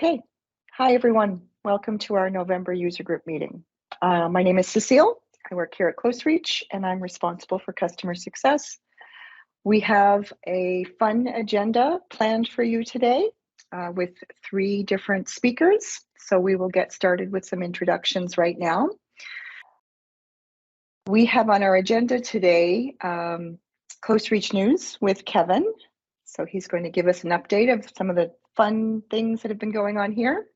Okay. Hi, everyone. Welcome to our November user group meeting. My name is Cecile. I work here at CloseReach, and I'm responsible for customer success. We have a fun agenda planned for you today with 3 different speakers. So we will get started with some introductions right now. We have on our agenda today CloseReach News with Kevin. So he's going to give us an update of some of the fun things that have been going on here.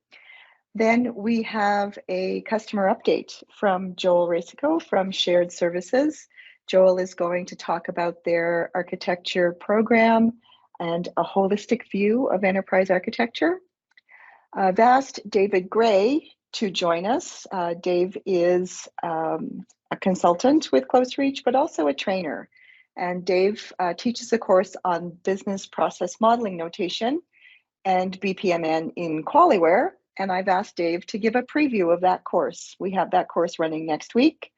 Then we have a customer update from Joel Racicot from Shared Services. Joel is going to talk about their architecture program and a holistic view of enterprise architecture. I've asked David Gray to join us. Dave is a consultant with CloseReach, but also a trainer. And Dave teaches a course on business process modeling notation and BPMN in QualiWare. And I've asked Dave to give a preview of that course. We have that course running next week.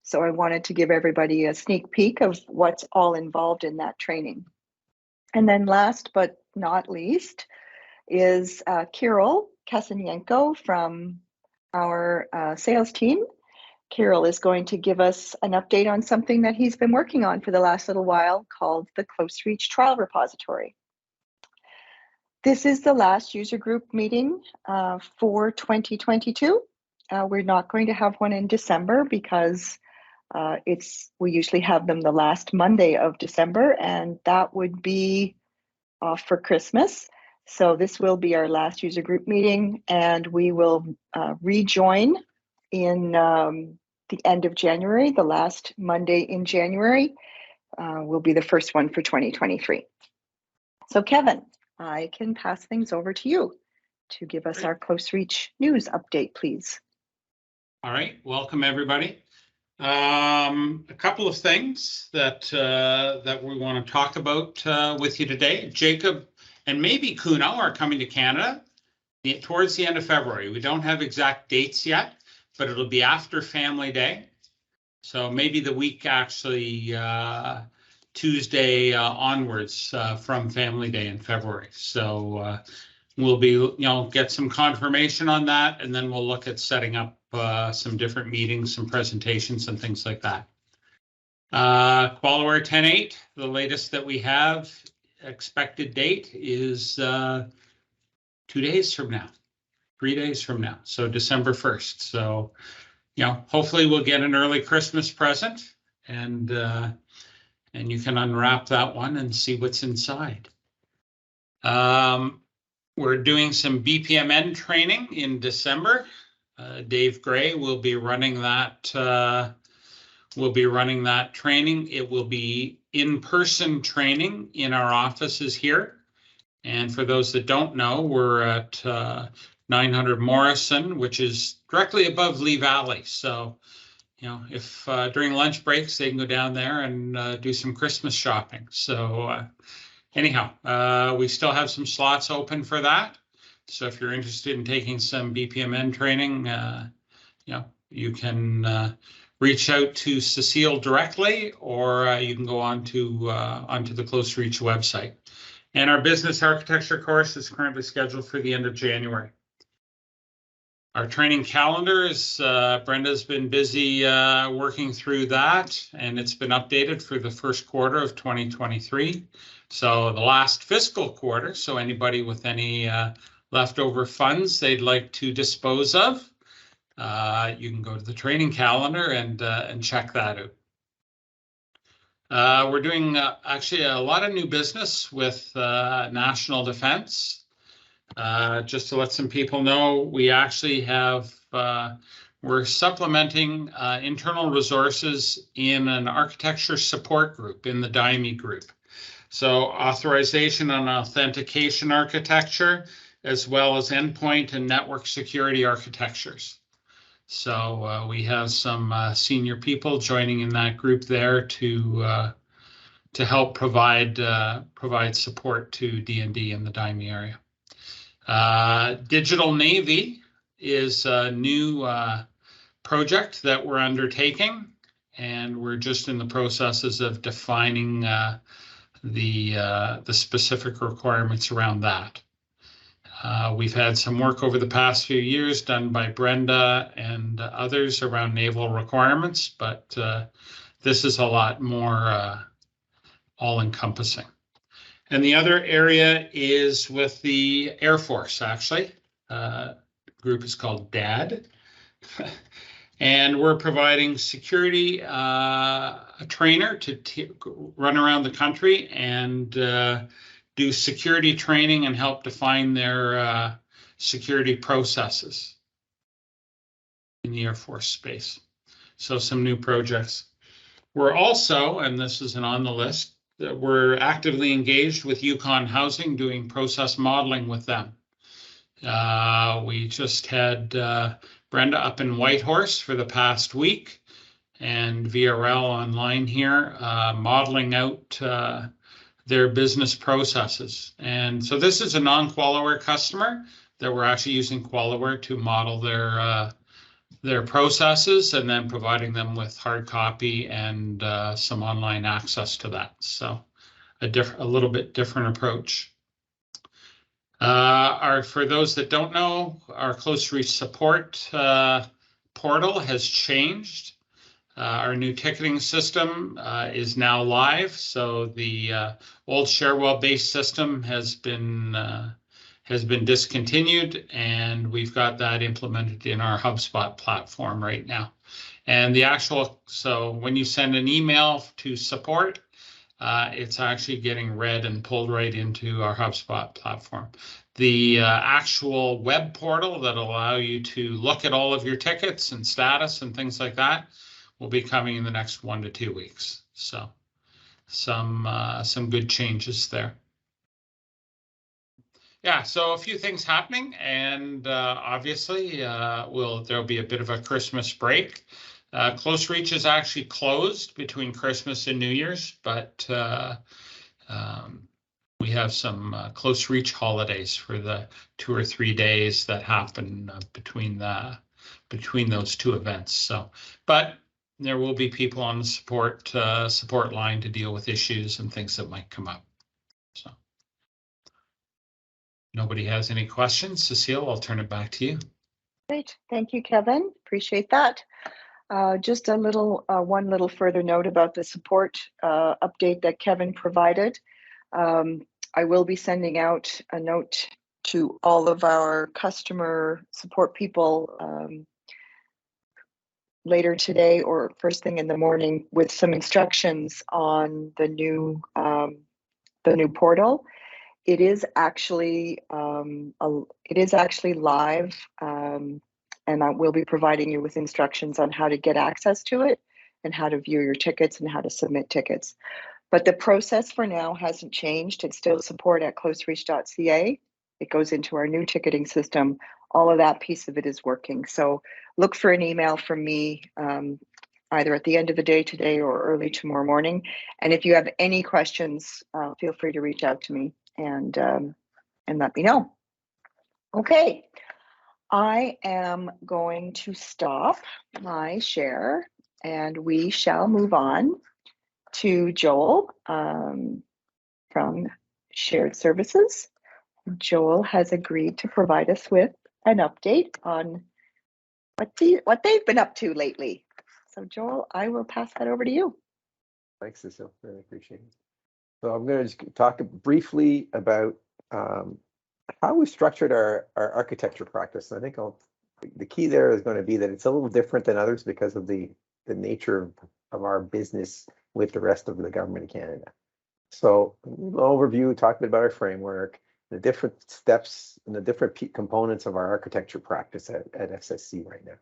So I wanted to give everybody a sneak peek of what's all involved in that training. And then last but not least is Kirill Kasyanenko from our sales team. Kirill is going to give us an update on something that he's been working on for the last little while called the CloseReach Trial Repository. This is the last user group meeting for 2022. We're not going to have one in December because we usually have them the last Monday of December, and that would be off for Christmas. So this will be our last user group meeting, and we will rejoin in the end of January. The last Monday in January will be the first one for 2023. So Kevin, I can pass things over to you to give us our CloseReach news update, please. All right, welcome everybody. A couple of things that we want to talk about with you today. Jacob and maybe Kuno are coming to Canada towards the end of February. We don't have exact dates yet, but it'll be after Family Day. So maybe the week actually Tuesday onwards from Family Day in February. So we'll be, get some confirmation on that, and then we'll look at setting up some different meetings, some presentations, and things like that. QualiWare 10.8, the latest that we have, expected date is 2 days from now, 3 days from now, so December 1st. So, hopefully we'll get an early Christmas present, and you can unwrap that one and see what's inside. We're doing some BPMN training in December. Dave Gray will be running that. Training. It will be in-person training in our offices here. And for those that don't know, we're at 900 Morrison, which is directly above Lee Valley. So, if during lunch breaks, they can go down there and do some Christmas shopping. So anyhow, we still have some slots open for that. So if you're interested in taking some BPMN training, you can reach out to Cecile directly, or you can go onto the CloseReach website. And our business architecture course is currently scheduled for the end of January. Our training calendar is, Brenda's been busy working through that, and it's been updated for the first quarter of 2023. So the last fiscal quarter, so anybody with any leftover funds they'd like to dispose of, you can go to the training calendar and check that out. We're doing actually a lot of new business with National Defense. Just to let some people know, we actually have, we're supplementing internal resources in an architecture support group in the DIME group. So authorization and authentication architecture, as well as endpoint and network security architectures. So we have some senior people joining in that group there to help provide support to D&D in the DIME area. Digital Navy is a new project that we're undertaking, and we're just in the processes of defining the specific requirements around that. We've had some work over the past few years done by Brenda and others around naval requirements, but this is a lot more all-encompassing. And the other area is with the Air Force, actually. The group is called DAD. And we're providing security, a trainer to run around the country and do security training and help define their security processes in the Air Force space. So some new projects. We're also, and this isn't on the list, we're actively engaged with Yukon Housing doing process modeling with them. We just had Brenda up in Whitehorse for the past week and VRL online here modeling out their business processes. And so this is a non-QualiWare customer that we're actually using QualiWare to model their processes and then providing them with hard copy and some online access to that. So a little bit different approach. For those that don't know, our CloseReach support portal has changed. Our new ticketing system is now live. So the old Sharewell-based system has been discontinued, and we've got that implemented in our HubSpot platform right now. And so when you send an email to support, it's actually getting read and pulled right into our HubSpot platform. The actual web portal that allow you to look at all of your tickets and status and things like that will be coming in the next 1 to 2 weeks. So some good changes there. Yeah, so a few things happening, and obviously there'll be a bit of a Christmas break. CloseReach is actually closed between Christmas and New Year's, but we have some CloseReach holidays for the 2 or 3 days that happen between those two events. So, but there will be people on the support line to deal with issues and things that might come up. So, nobody has any questions. Cecile, I'll turn it back to you. Great, thank you, Kevin. Appreciate that. Just one little further note about the support update that Kevin provided. I will be sending out a note to all of our customer support people later today or first thing in the morning with some instructions on the new portal. It is actually live, and I will be providing you with instructions on how to get access to it and how to view your tickets and how to submit tickets. But the process for now hasn't changed. It's still support at closereach.ca. It goes into our new ticketing system. All of that piece of it is working. So look for an email from me either at the end of the day today or early tomorrow morning. And if you have any questions, feel free to reach out to me and let me know. Okay, I am going to stop my share and we shall move on to Joel from Shared Services. Joel has agreed to provide us with an update on what they've been up to lately. So Joel, I will pass that over to you. Thanks, Cecile. Really appreciate it. So I'm going to just talk briefly about how we structured our architecture practice. I think the key there is going to be that it's a little different than others because of the nature of our business with the rest of the government of Canada. So an overview, talking about our framework, the different steps and the different components of our architecture practice at SSC right now.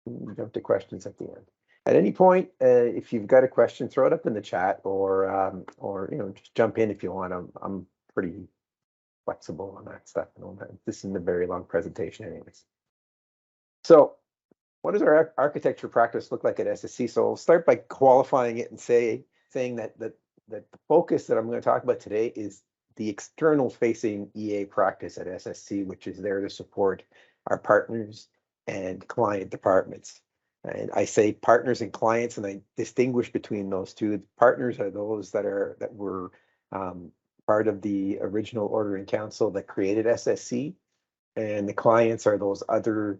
We'll jump to questions at the end. At any point, if you've got a question, throw it up in the chat, or just jump in if you want. I'm pretty flexible on that stuff. This isn't a very long presentation, anyways. So, what does our architecture practice look like at SSC? So, I'll start by qualifying it and saying that the focus that I'm going to talk about today is the external-facing EA practice at SSC, which is there to support our partners and client departments. And I say partners and clients, and I distinguish between those two. Partners are those that we're part of the original ordering council that created SSC, and the clients are those other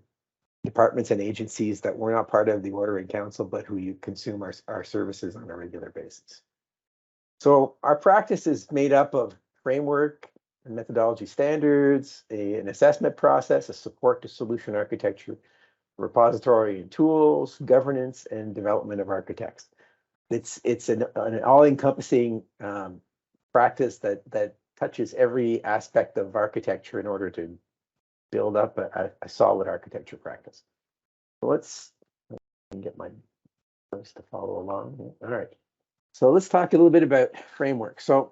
departments and agencies that were not part of the ordering council, but who you consume our services on a regular basis. So our practice is made up of framework and methodology standards, an assessment process, a support to solution architecture, repository and tools, governance, and development of architects. It's an all-encompassing practice that touches every aspect of architecture in order to build up a solid architecture practice. So let's get my notes to follow along. All right. So let's talk a little bit about framework. So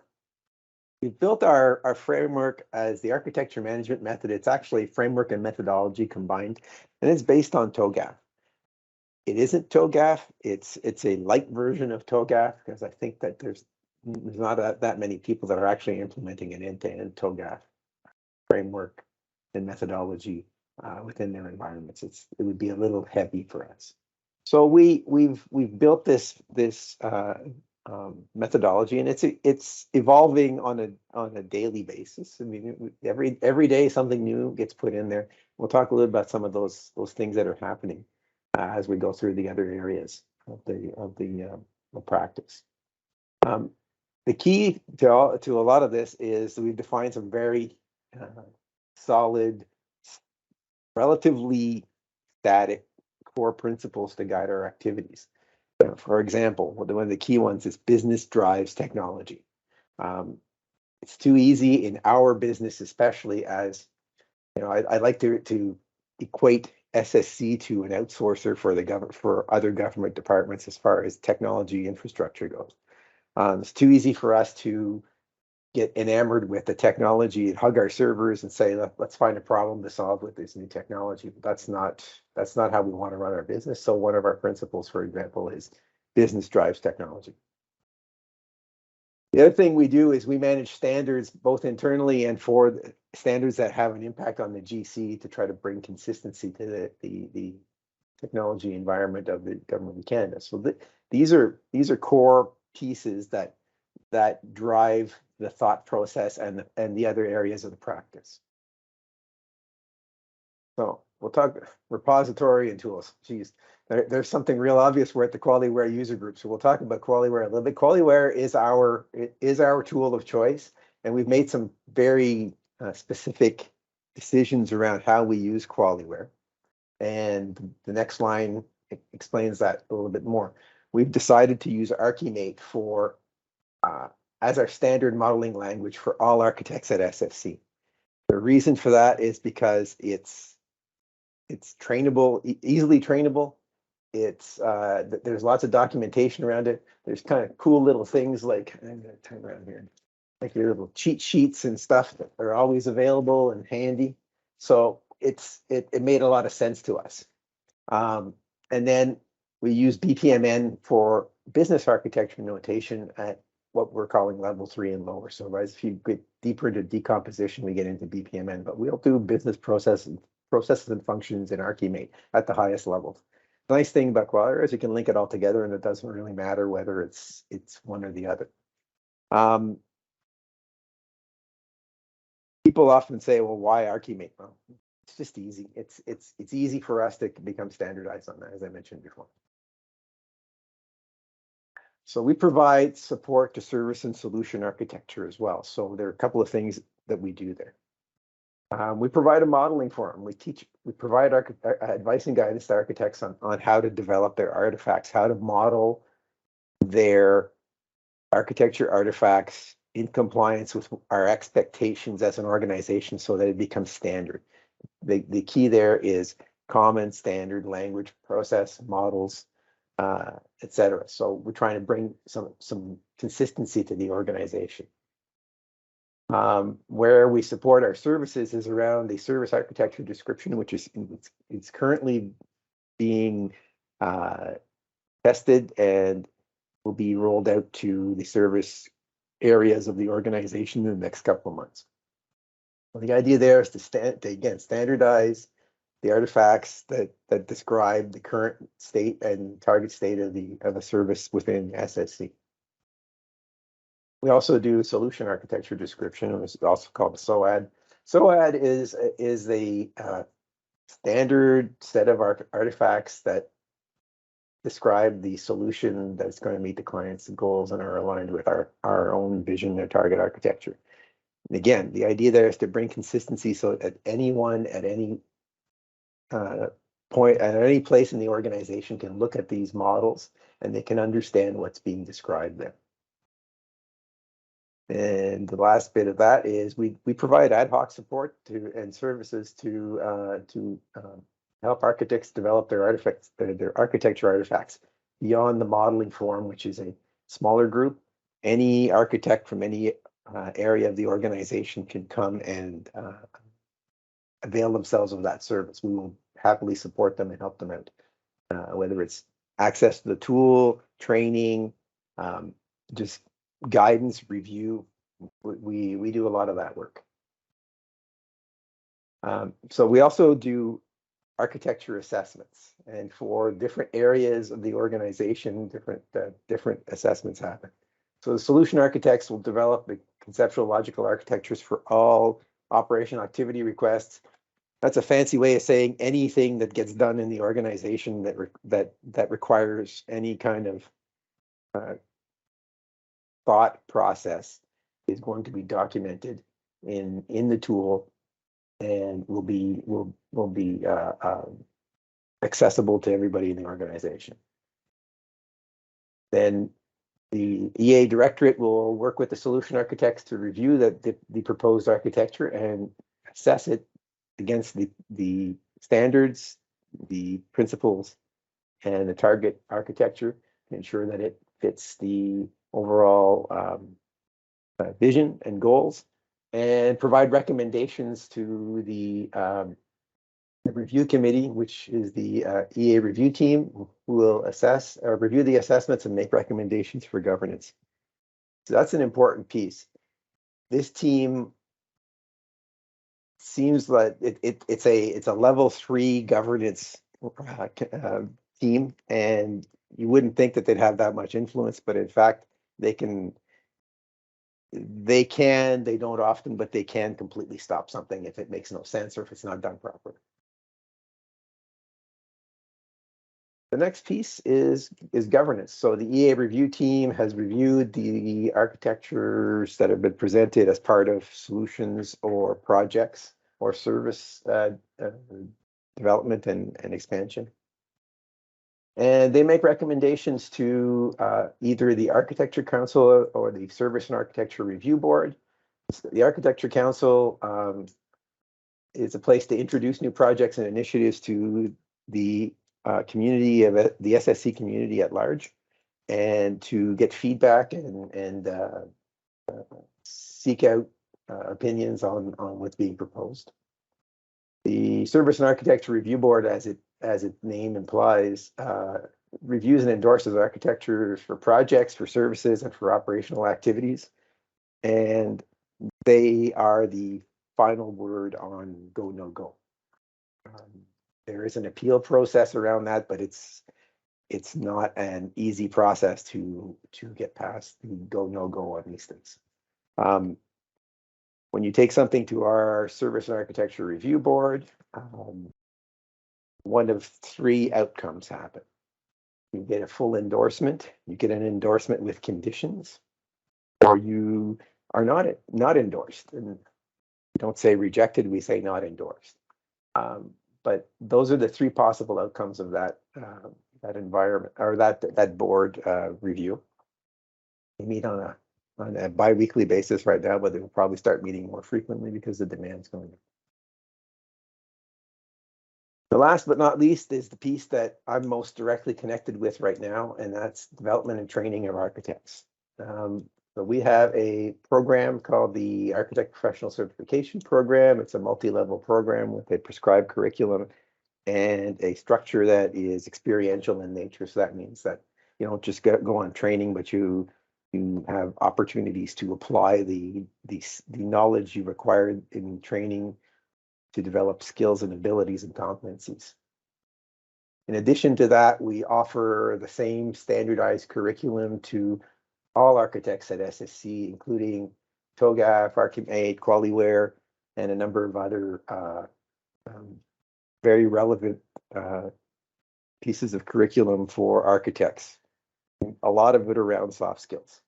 we built our framework as the architecture management method. It's actually framework and methodology combined, and it's based on TOGAF. It isn't TOGAF. It's a light version of TOGAF, because I think that there's not that many people that are actually implementing an end-to-end TOGAF framework and methodology within their environments. It would be a little heavy for us. So we've built this methodology, and it's evolving on a daily basis. I mean, every day something new gets put in there. We'll talk a little about some of those things that are happening as we go through the other areas of the practice. The key to a lot of this is we've defined some very solid, relatively static core principles to guide our activities. For example, one of the key ones is business drives technology. It's too easy in our business, especially, as you know, I like to equate SSC to an outsourcer for other government departments as far as technology infrastructure goes. It's too easy for us to get enamored with the technology and hug our servers and say, let's find a problem to solve with this new technology. But that's not how we want to run our business. So one of our principles, for example, is business drives technology. The other thing we do is we manage standards both internally and for the standards that have an impact on the GC to try to bring consistency to the technology environment of the government of Canada. So these are core pieces that drive the thought process and the other areas of the practice. So we'll talk repository and tools. Geez, there's something real obvious. We're at the QualiWare user group, so we'll talk about QualiWare a little bit. QualiWare is our tool of choice, and we've made some very specific decisions around how we use QualiWare. And the next line explains that a little bit more. We've decided to use Archimate for as our standard modeling language for all architects at SFC. The reason for that is because it's trainable, easily trainable. There's lots of documentation around it. There's kind of cool little things like, I'm going to turn around here, like your little cheat sheets and stuff that are always available and handy. So it made a lot of sense to us. And then we use BPMN for business architecture notation at what we're calling level 3 and lower. So as if you get deeper into decomposition, we get into BPMN, but we'll do business processes and functions in Archimate at the highest levels. The nice thing about QualiWare is you can link it all together, and it doesn't really matter whether it's one or the other. People often say, well, why Archimate? Well, it's just easy. It's easy for us to become standardized on that, as I mentioned before. So we provide support to service and solution architecture as well. So there are a couple of things that we do there. We provide a modeling forum. We provide advice and guidance to architects on how to develop their artifacts, how to model their architecture artifacts in compliance with our expectations as an organization so that it becomes standard. The key there is common standard language, process, models, etc. So we're trying to bring some consistency to the organization. Where we support our services is around the service architecture description, which is it's currently being tested and will be rolled out to the service areas of the organization in the next couple of months. Well, the idea there is to again standardize the artifacts that describe the current state and target state of a service within SSC. We also do solution architecture description, which is also called a SOAD. SOAD is a standard set of artifacts that describe the solution that's going to meet the client's goals and are aligned with our own vision or target architecture. And again, the idea there is to bring consistency so that anyone at any point, at any place in the organization can look at these models and they can understand what's being described there. And the last bit of that is we provide ad hoc support to and services to help architects develop their artifacts, their architecture artifacts beyond the modeling forum, which is a smaller group. Any architect from any area of the organization can come and avail themselves of that service. We will happily support them and help them out, whether it's access to the tool, training, just guidance, review. We do a lot of that work. So we also do architecture assessments, and for different areas of the organization, different assessments happen. So the solution architects will develop the conceptual logical architectures for all operation activity requests. That's a fancy way of saying anything that gets done in the organization that requires any kind of thought process is going to be documented in the tool and will be accessible to everybody in the organization. Then the EA directorate will work with the solution architects to review the proposed architecture and assess it against the standards, the principles, and the target architecture to ensure that it fits the overall vision and goals, and provide recommendations to the review committee, which is the EA review team, who will assess or review the assessments and make recommendations for governance. So that's an important piece. This team seems like it's a level 3 governance team, and you wouldn't think that they'd have that much influence, but in fact they don't often, but they can completely stop something if it makes no sense or if it's not done properly. The next piece is governance. So the EA review team has reviewed the architectures that have been presented as part of solutions or projects or service development and expansion. And they make recommendations to either the Architecture Council or the Service and Architecture Review Board. The Architecture Council is a place to introduce new projects and initiatives to the community of the SSC community at large, and to get feedback and seek out opinions on what's being proposed. The Service and Architecture Review Board, as its name implies, reviews and endorses architecture for projects, for services, and for operational activities. And they are the final word on go, no go. There is an appeal process around that, but it's not an easy process to get past the go, no go on these things. When you take something to our Service and Architecture Review Board, one of 3 outcomes happen. You get a full endorsement, you get an endorsement with conditions, or you are not endorsed. And we don't say rejected, we say not endorsed. But those are the 3 possible outcomes of that environment or that board review. We meet on a bi-weekly basis right now, but they will probably start meeting more frequently because the demand's going up. The last but not least is the piece that I'm most directly connected with right now, and that's development and training of architects. So we have a program called the Architect Professional Certification Program. It's a multi-level program with a prescribed curriculum and a structure that is experiential in nature. So that means that you don't just go on training, but you have opportunities to apply the knowledge you acquired in training to develop skills and abilities and competencies. In addition to that, we offer the same standardized curriculum to all architects at SSC, including TOGAF, Archimate, QualiWare, and a number of other very relevant pieces of curriculum for architects. A lot of it around soft skills.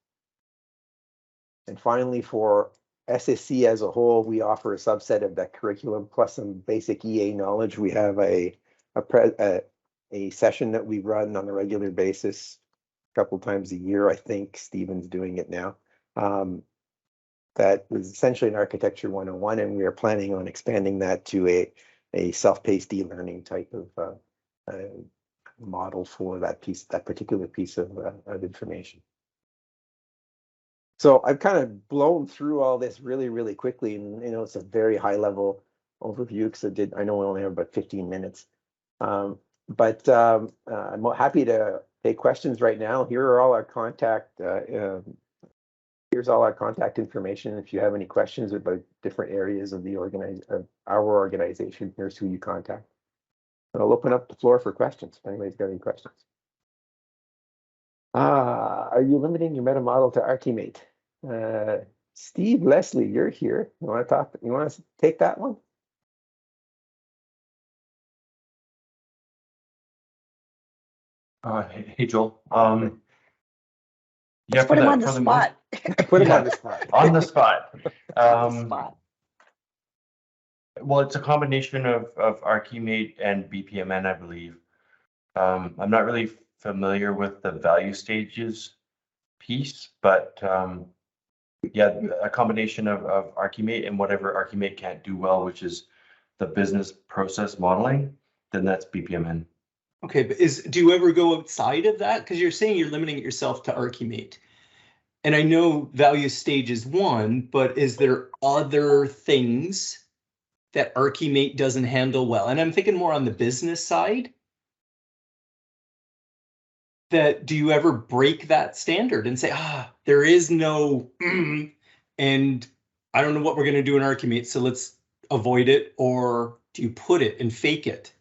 And finally, for SSC as a whole, we offer a subset of that curriculum plus some basic EA knowledge. We have a session that we run on a regular basis, a couple times a year. I think Stephen's doing it now. That is essentially an Architecture 101, and we are planning on expanding that to a self-paced e-learning type of model for that particular piece of information. So I've kind of blown through all this really, really quickly, and it's a very high level overview because I know we only have about 15 minutes. But I'm happy to take questions right now. Here are all our contact. Here's all our contact information. If you have any questions about different areas of our organization, here's who you contact. I'll open up the floor for questions if anybody's got any questions. Are you limiting your meta model to Archimate? Steve, Leslie, you're here. You want to talk? You want to take that one? Hey Joel. Let's put him on the spot. Put him on the spot. On the spot. On the spot. Well, it's a combination of Archimate and BPMN, I believe. I'm not really familiar with the value stages piece, but yeah, a combination of Archimate and whatever Archimate can't do well, which is the business process modeling, then that's BPMN. Okay, but do you ever go outside of that? Because you're saying you're limiting it yourself to Archimate. And I know value stage is one, but is there other things that Archimate doesn't handle well? And I'm thinking more on the business side. That do you ever break that standard and say, there is no, and I don't know what we're going to do in Archimate, so let's avoid it, or do you put it and fake it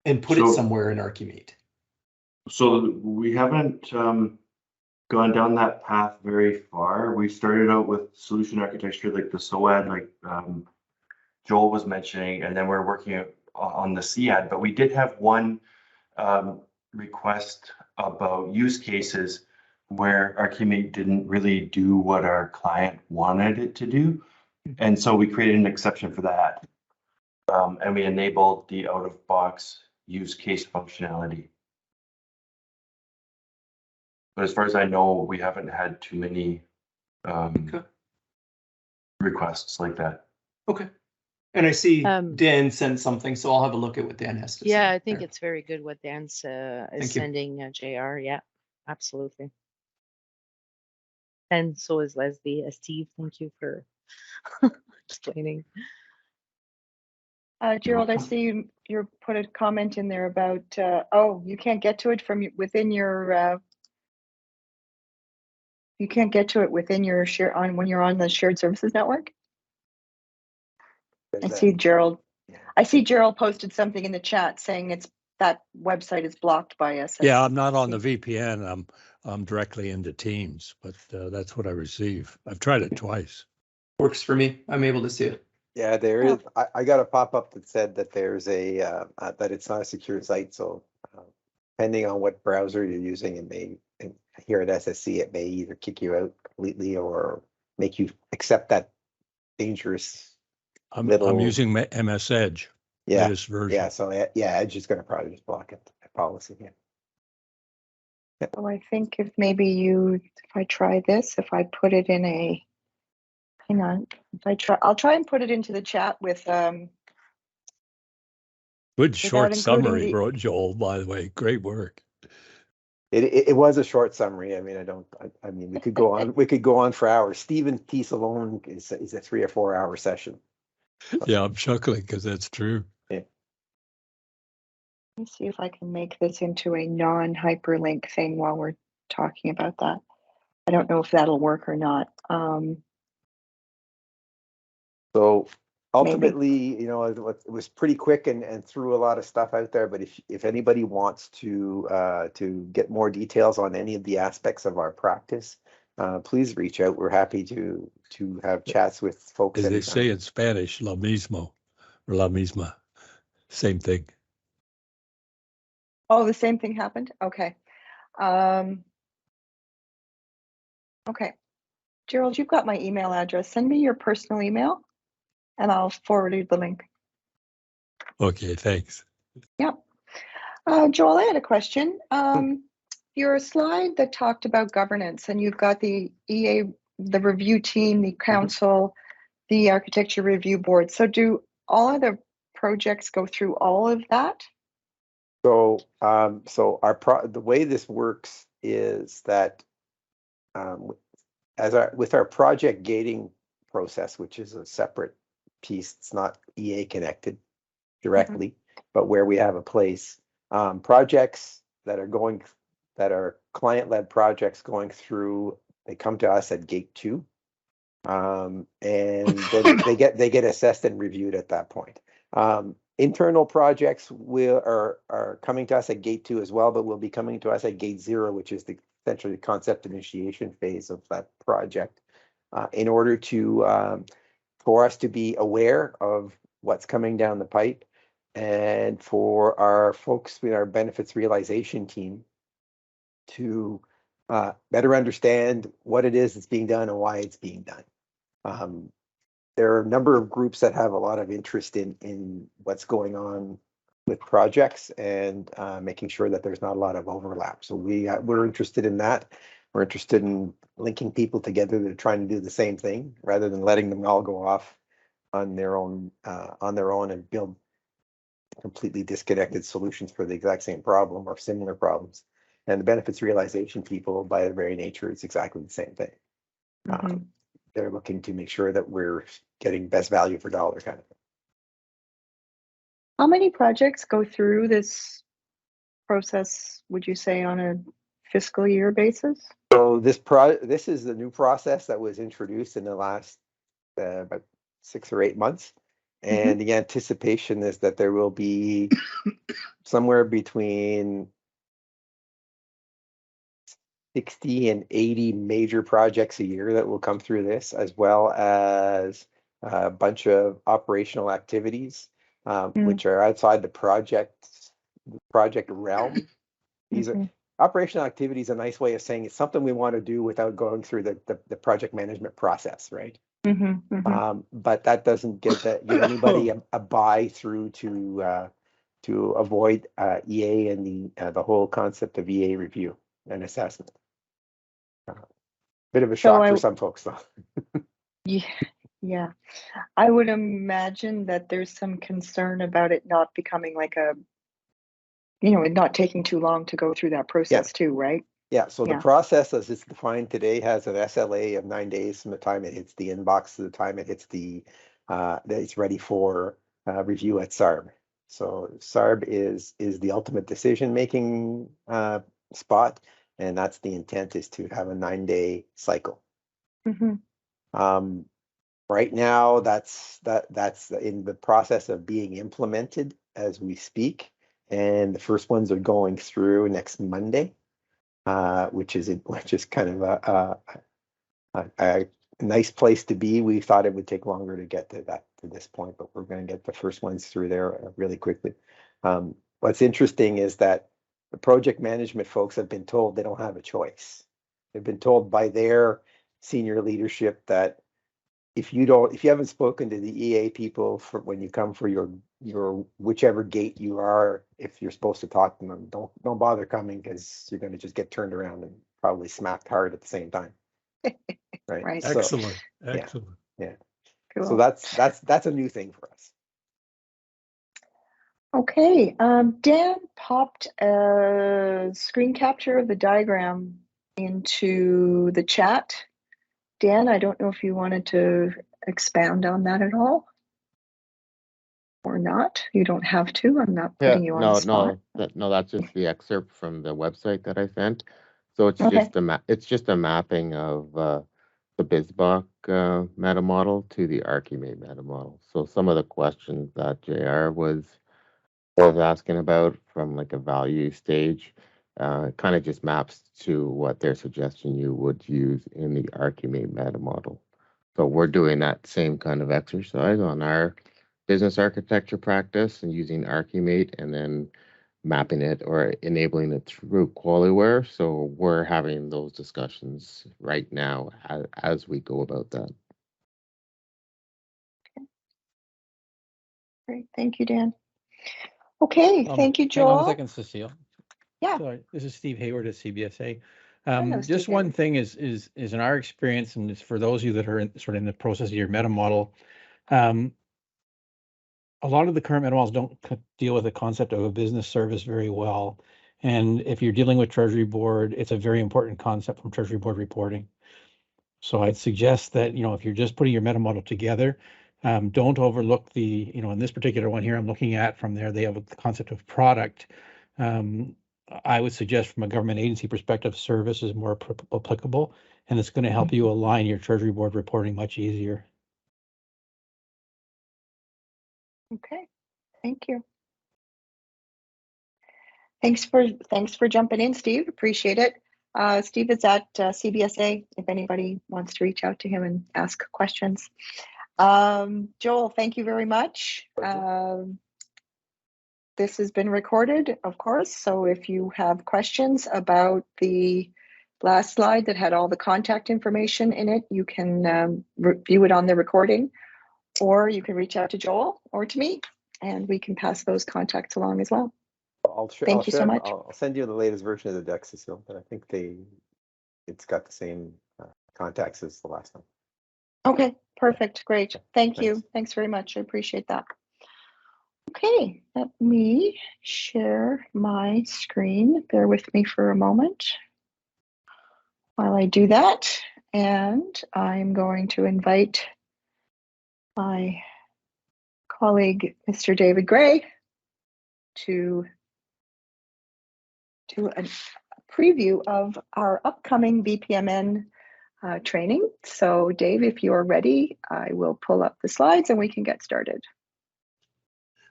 and put it somewhere in Archimate? So we haven't gone down that path very far. We started out with solution architecture like the SOAD, like Joel was mentioning, and then we're working on the CAD, but we did have one request about use cases where Archimate didn't really do what our client wanted it to do. And so we created an exception for that. And we enabled the out-of-box use case functionality. But as far as I know, we haven't had too many requests like that. Okay. And I see Dan sent something, so I'll have a look at what Dan has to say. Yeah, I think it's very good what Dan's is sending JR. Yeah, absolutely. And so is Leslie. Steve, thank you for explaining. Gerald, I see you put a comment in there about, you can't get to it from within your, you can't get to it within your when you're on the shared services network. I see Gerald posted something in the chat saying that website is blocked by us. Yeah, I'm not on the VPN. I'm directly into Teams, but that's what I receive. I've tried it twice. Works for me. I'm able to see it. Yeah, there is. I got a pop-up that said that there's that it's not a secure site. So depending on what browser you're using, it may, here at SSC, it may either kick you out completely or make you accept that dangerous. I'm using MS Edge. Yeah, latest version. Yeah. So Edge is going to probably just block it. Policy. Yeah. So I think if I try this, if I put it in a, hang on, I'll try and put it into the chat with. Good short summary, wrote Joel, by the way. Great work. It was a short summary. I mean, I mean, we could go on. We could go on for hours. Stephen's piece alone is a 3 or 4 hour session. Yeah, I'm chuckling because that's true. Yeah. Let me see if I can make this into a non-hyperlink thing while we're talking about that. I don't know if that'll work or not. So ultimately, maybe. It was pretty quick and threw a lot of stuff out there. But if anybody wants to get more details on any of the aspects of our practice, please reach out. We're happy to have chats with folks. As they anytime. say in Spanish, lo mismo, or la misma, same thing. Oh, the same thing happened? Okay. Okay. Gerald, you've got my email address. Send me your personal email and I'll forward you the link. Okay, thanks. Yep. Joel, I had a question. Your slide that talked about governance, and you've got the EA, the review team, the council, the architecture review board. So do all of the projects go through all of that? So, the way this works is that with our project gating process, which is a separate piece, it's not EA connected directly, but where we have a place, projects that are client-led projects going through, they come to us at gate 2, and then they get assessed and reviewed at that point. Internal projects are coming to us at gate 2 as well, but will be coming to us at gate 0, which is essentially the concept initiation phase of that project, in order for us to be aware of what's coming down the pipe, and for our folks with our benefits realization team to better understand what it is that's being done and why it's being done. There are a number of groups that have a lot of interest in what's going on with projects, and making sure that there's not a lot of overlap. So we're interested in that. We're interested in linking people together that are trying to do the same thing, rather than letting them all go off on their own and build completely disconnected solutions for the exact same problem or similar problems. And the benefits realization people, by their very nature, it's exactly the same thing. They're looking to make sure that we're getting best value for dollar kind of thing. How many projects go through this process, would you say, on a fiscal year basis? So this is the new process that was introduced in the last about 6 or 8 months. And the anticipation is that there will be somewhere between 60 and 80 major projects a year that will come through this, as well as a bunch of operational activities, which are outside the project realm. These are operational activities, a nice way of saying it's something we want to do without going through the project management process, right? But that doesn't give anybody a buy through to avoid EA and the whole concept of EA review and assessment. Bit of a shock for some folks, though. Yeah, I would imagine that there's some concern about it not becoming like it not taking too long to go through that process too, right? Yeah, so the process as it's defined today has an SLA of 9 days from the time it hits the inbox to the time it hits that it's ready for review at SARB. So SARB is the ultimate decision-making spot, and that's the intent, is to have a 9-day cycle. Right now, that's in the process of being implemented as we speak, and the first ones are going through next Monday. Which is kind of a nice place to be. We thought it would take longer to get to this point, but we're going to get the first ones through there really quickly. What's interesting is that the project management folks have been told they don't have a choice. They've been told by their senior leadership that if you haven't spoken to the EA people when you come for your whichever gate you are, if you're supposed to talk to them, don't bother coming, because you're going to just get turned around and probably smacked hard at the same time. Right. So, Excellent. Yeah. Cool. So that's a new thing for us. Okay. Dan popped a screen capture of the diagram into the chat. Dan, I don't know if you wanted to expand on that at all. Or not. You don't have to. I'm not putting you on the spot. No, that's just the excerpt from the website that I sent. So it's just a mapping of the BizBock meta model to the Archimate meta model. So some of the questions that JR was asking about from like a value stage, kind of just maps to what they're suggesting you would use in the Archimate meta model. So we're doing that same kind of exercise on our business architecture practice and using Archimate and then mapping it or enabling it through QualiWare. So we're having those discussions right now as we go about that. Great, thank you, Dan. Okay, thank you, Hang on a Joel. second, Cecile. Yeah. Sorry, this is Steve Hayward at CBSA. Hello, Just Steve one Hayward. thing is in our experience, and it's for those of you that are sort of in the process of your meta model, a lot of the current meta models don't deal with the concept of a business service very well. And if you're dealing with Treasury Board, it's a very important concept from Treasury Board reporting. So I'd suggest that, if you're just putting your meta model together, don't overlook the, in this particular one here, I'm looking at from there, they have the concept of product. I would suggest from a government agency perspective, service is more applicable, and it's going to help you align your Treasury Board reporting much easier. Okay, thank you. Thanks for jumping in, Steve. Appreciate it. Steve is at CBSA if anybody wants to reach out to him and ask questions. Joel, thank you very much. This has been recorded, of course, so if you have questions about the last slide that had all the contact information in it, you can view it on the recording, or you can reach out to Joel or to me, and we can pass those contacts along as well. Thank you so much. I'll send you the latest version of the deck, Cecile, but I think it's got the same contacts as the last time. Okay, perfect, great. Thank you. Thanks. Thanks very much. I appreciate that. Okay, let me share my screen. Bear with me for a moment while I do that. And I'm going to invite my colleague, Mr. David Gray, to do a preview of our upcoming BPMN training. So Dave, if you're ready, I will pull up the slides and we can get started.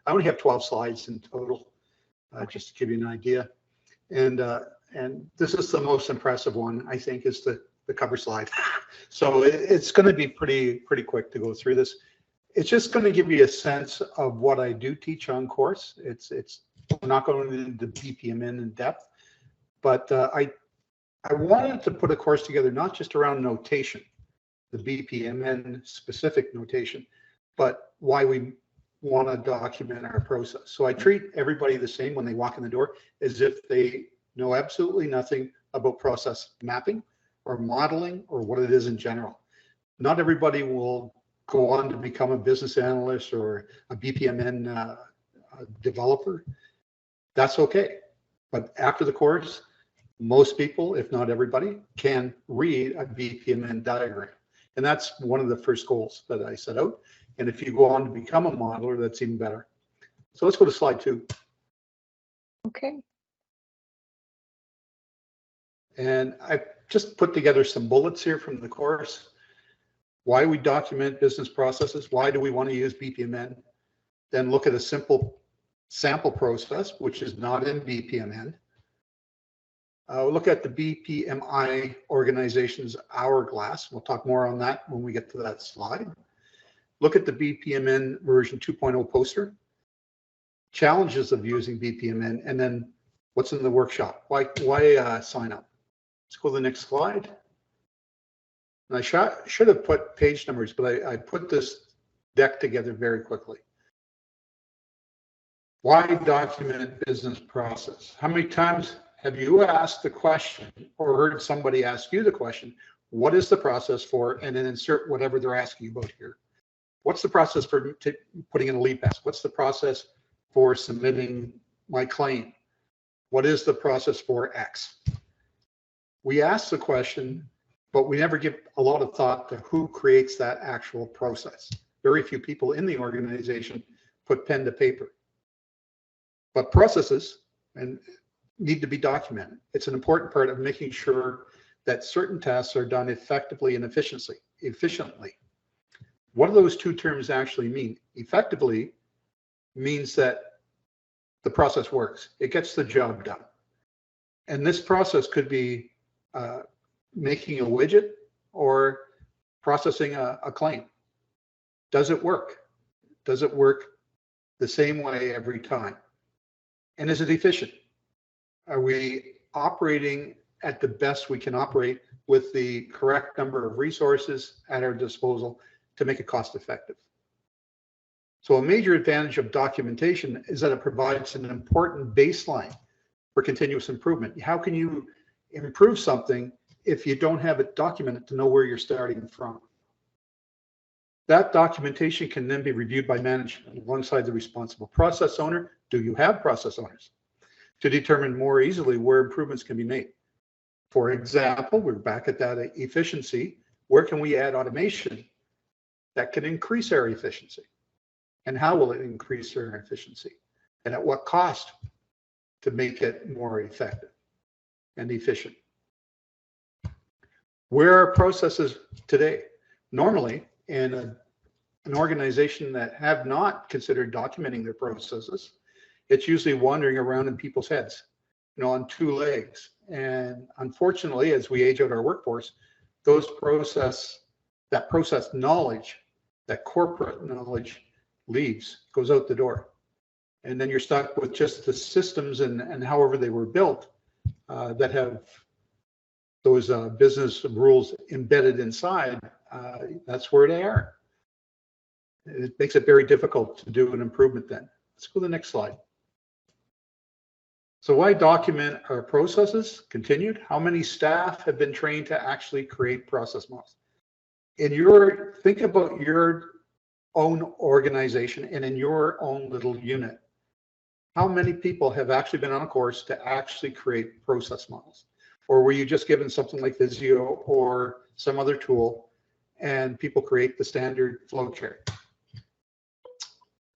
I only have 12 slides in total, just to give you an idea. And this is the most impressive one, I think, is the cover slide. So it's going to be pretty quick to go through this. It's just going to give you a sense of what I do teach on course. We're not going into BPMN in depth, but I wanted to put a course together not just around notation, the BPMN specific notation, but why we want to document our process. So I treat everybody the same when they walk in the door, as if they know absolutely nothing about process mapping or modeling or what it is in general. Not everybody will go on to become a business analyst or a BPMN developer. That's okay. But after the course, most people, if not everybody, can read a BPMN diagram. And that's one of the first goals that I set out. And if you go on to become a modeler, that's even better. So let's go to slide 2. Okay. And I just put together some bullets here from the course. Why we document business processes, why do we want to use BPMN? Then look at a simple sample process, which is not in BPMN. Look at the BPMI organization's hourglass. We'll talk more on that when we get to that slide. Look at the BPMN version 2.0 poster, challenges of using BPMN, and then what's in the workshop. Why sign up? Let's go to the next slide. And I should have put page numbers, but I put this deck together very quickly. Why document business process? How many times have you asked the question or heard somebody ask you the question, what is the process for, and then insert whatever they're asking you about here? What's the process for putting in a lead pass? What's the process for submitting my claim? What is the process for X? We ask the question, but we never give a lot of thought to who creates that actual process. Very few people in the organization put pen to paper. But processes need to be documented. It's an important part of making sure that certain tasks are done effectively and efficiently. What do those two terms actually mean? Effectively means that the process works. It gets the job done. And this process could be making a widget or processing a claim. Does it work? Does it work the same way every time? And is it efficient? Are we operating at the best we can operate with the correct number of resources at our disposal to make it cost effective? So a major advantage of documentation is that it provides an important baseline for continuous improvement. How can you improve something if you don't have it documented to know where you're starting from? That documentation can then be reviewed by management alongside the responsible process owner. Do you have process owners? To determine more easily where improvements can be made. For example, we're back at that efficiency. Where can we add automation that can increase our efficiency? And how will it increase our efficiency? And at what cost to make it more effective and efficient? Where are processes today? Normally, in an organization that have not considered documenting their processes, it's usually wandering around in people's heads, on two legs. And unfortunately, as we age out our workforce, that process knowledge, that corporate knowledge leaves, goes out the door. And then you're stuck with just the systems and however they were built that have those business rules embedded inside. That's where they are. It makes it very difficult to do an improvement then. Let's go to the next slide. So why document our processes? Continued. How many staff have been trained to actually create process models? Think about your own organization and in your own little unit. How many people have actually been on a course to actually create process models? Or were you just given something like Visio or some other tool and people create the standard flow chart?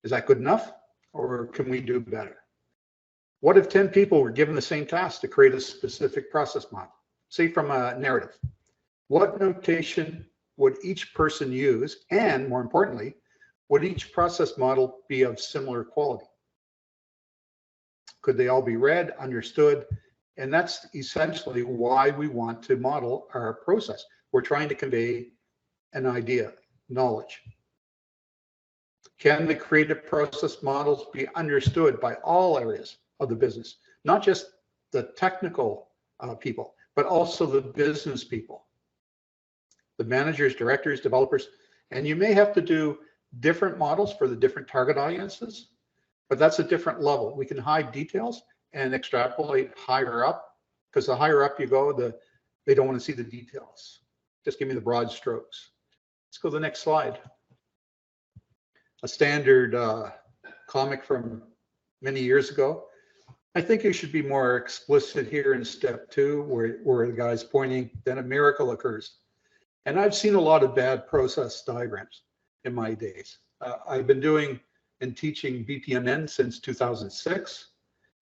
Is that good enough, or can we do better? What if 10 people were given the same task to create a specific process model, say from a narrative? What notation would each person use? And more importantly, would each process model be of similar quality? Could they all be read, understood? And that's essentially why we want to model our process. We're trying to convey an idea, knowledge. Can the creative process models be understood by all areas of the business, not just the technical people, but also the business people, the managers, directors, developers? And you may have to do different models for the different target audiences, but that's a different level. We can hide details and extrapolate higher up, because the higher up you go, they don't want to see the details. Just give me the broad strokes. Let's go to the next slide. A standard comic from many years ago. I think you should be more explicit here in step 2, where the guy's pointing, then a miracle occurs. And I've seen a lot of bad process diagrams in my days. I've been doing and teaching BPMN since 2006.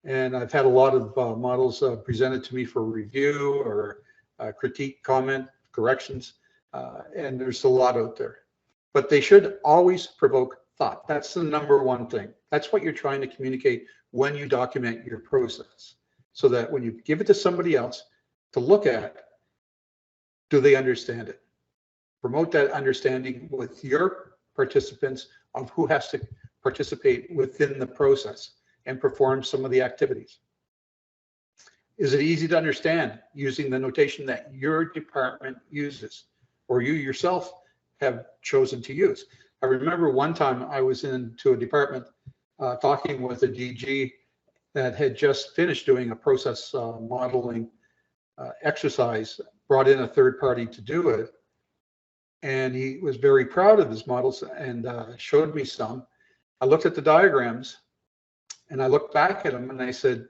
And I've had a lot of models presented to me for review or critique, comment, corrections. And there's a lot out there. But they should always provoke thought. That's the number one thing. That's what you're trying to communicate when you document your process, so that when you give it to somebody else to look at, do they understand it? Promote that understanding with your participants of who has to participate within the process and perform some of the activities. Is it easy to understand using the notation that your department uses or you yourself have chosen to use? I remember one time I was into a department talking with a DG that had just finished doing a process modeling exercise, brought in a third party to do it. And he was very proud of his models and showed me some. I looked at the diagrams and I looked back at them and I said,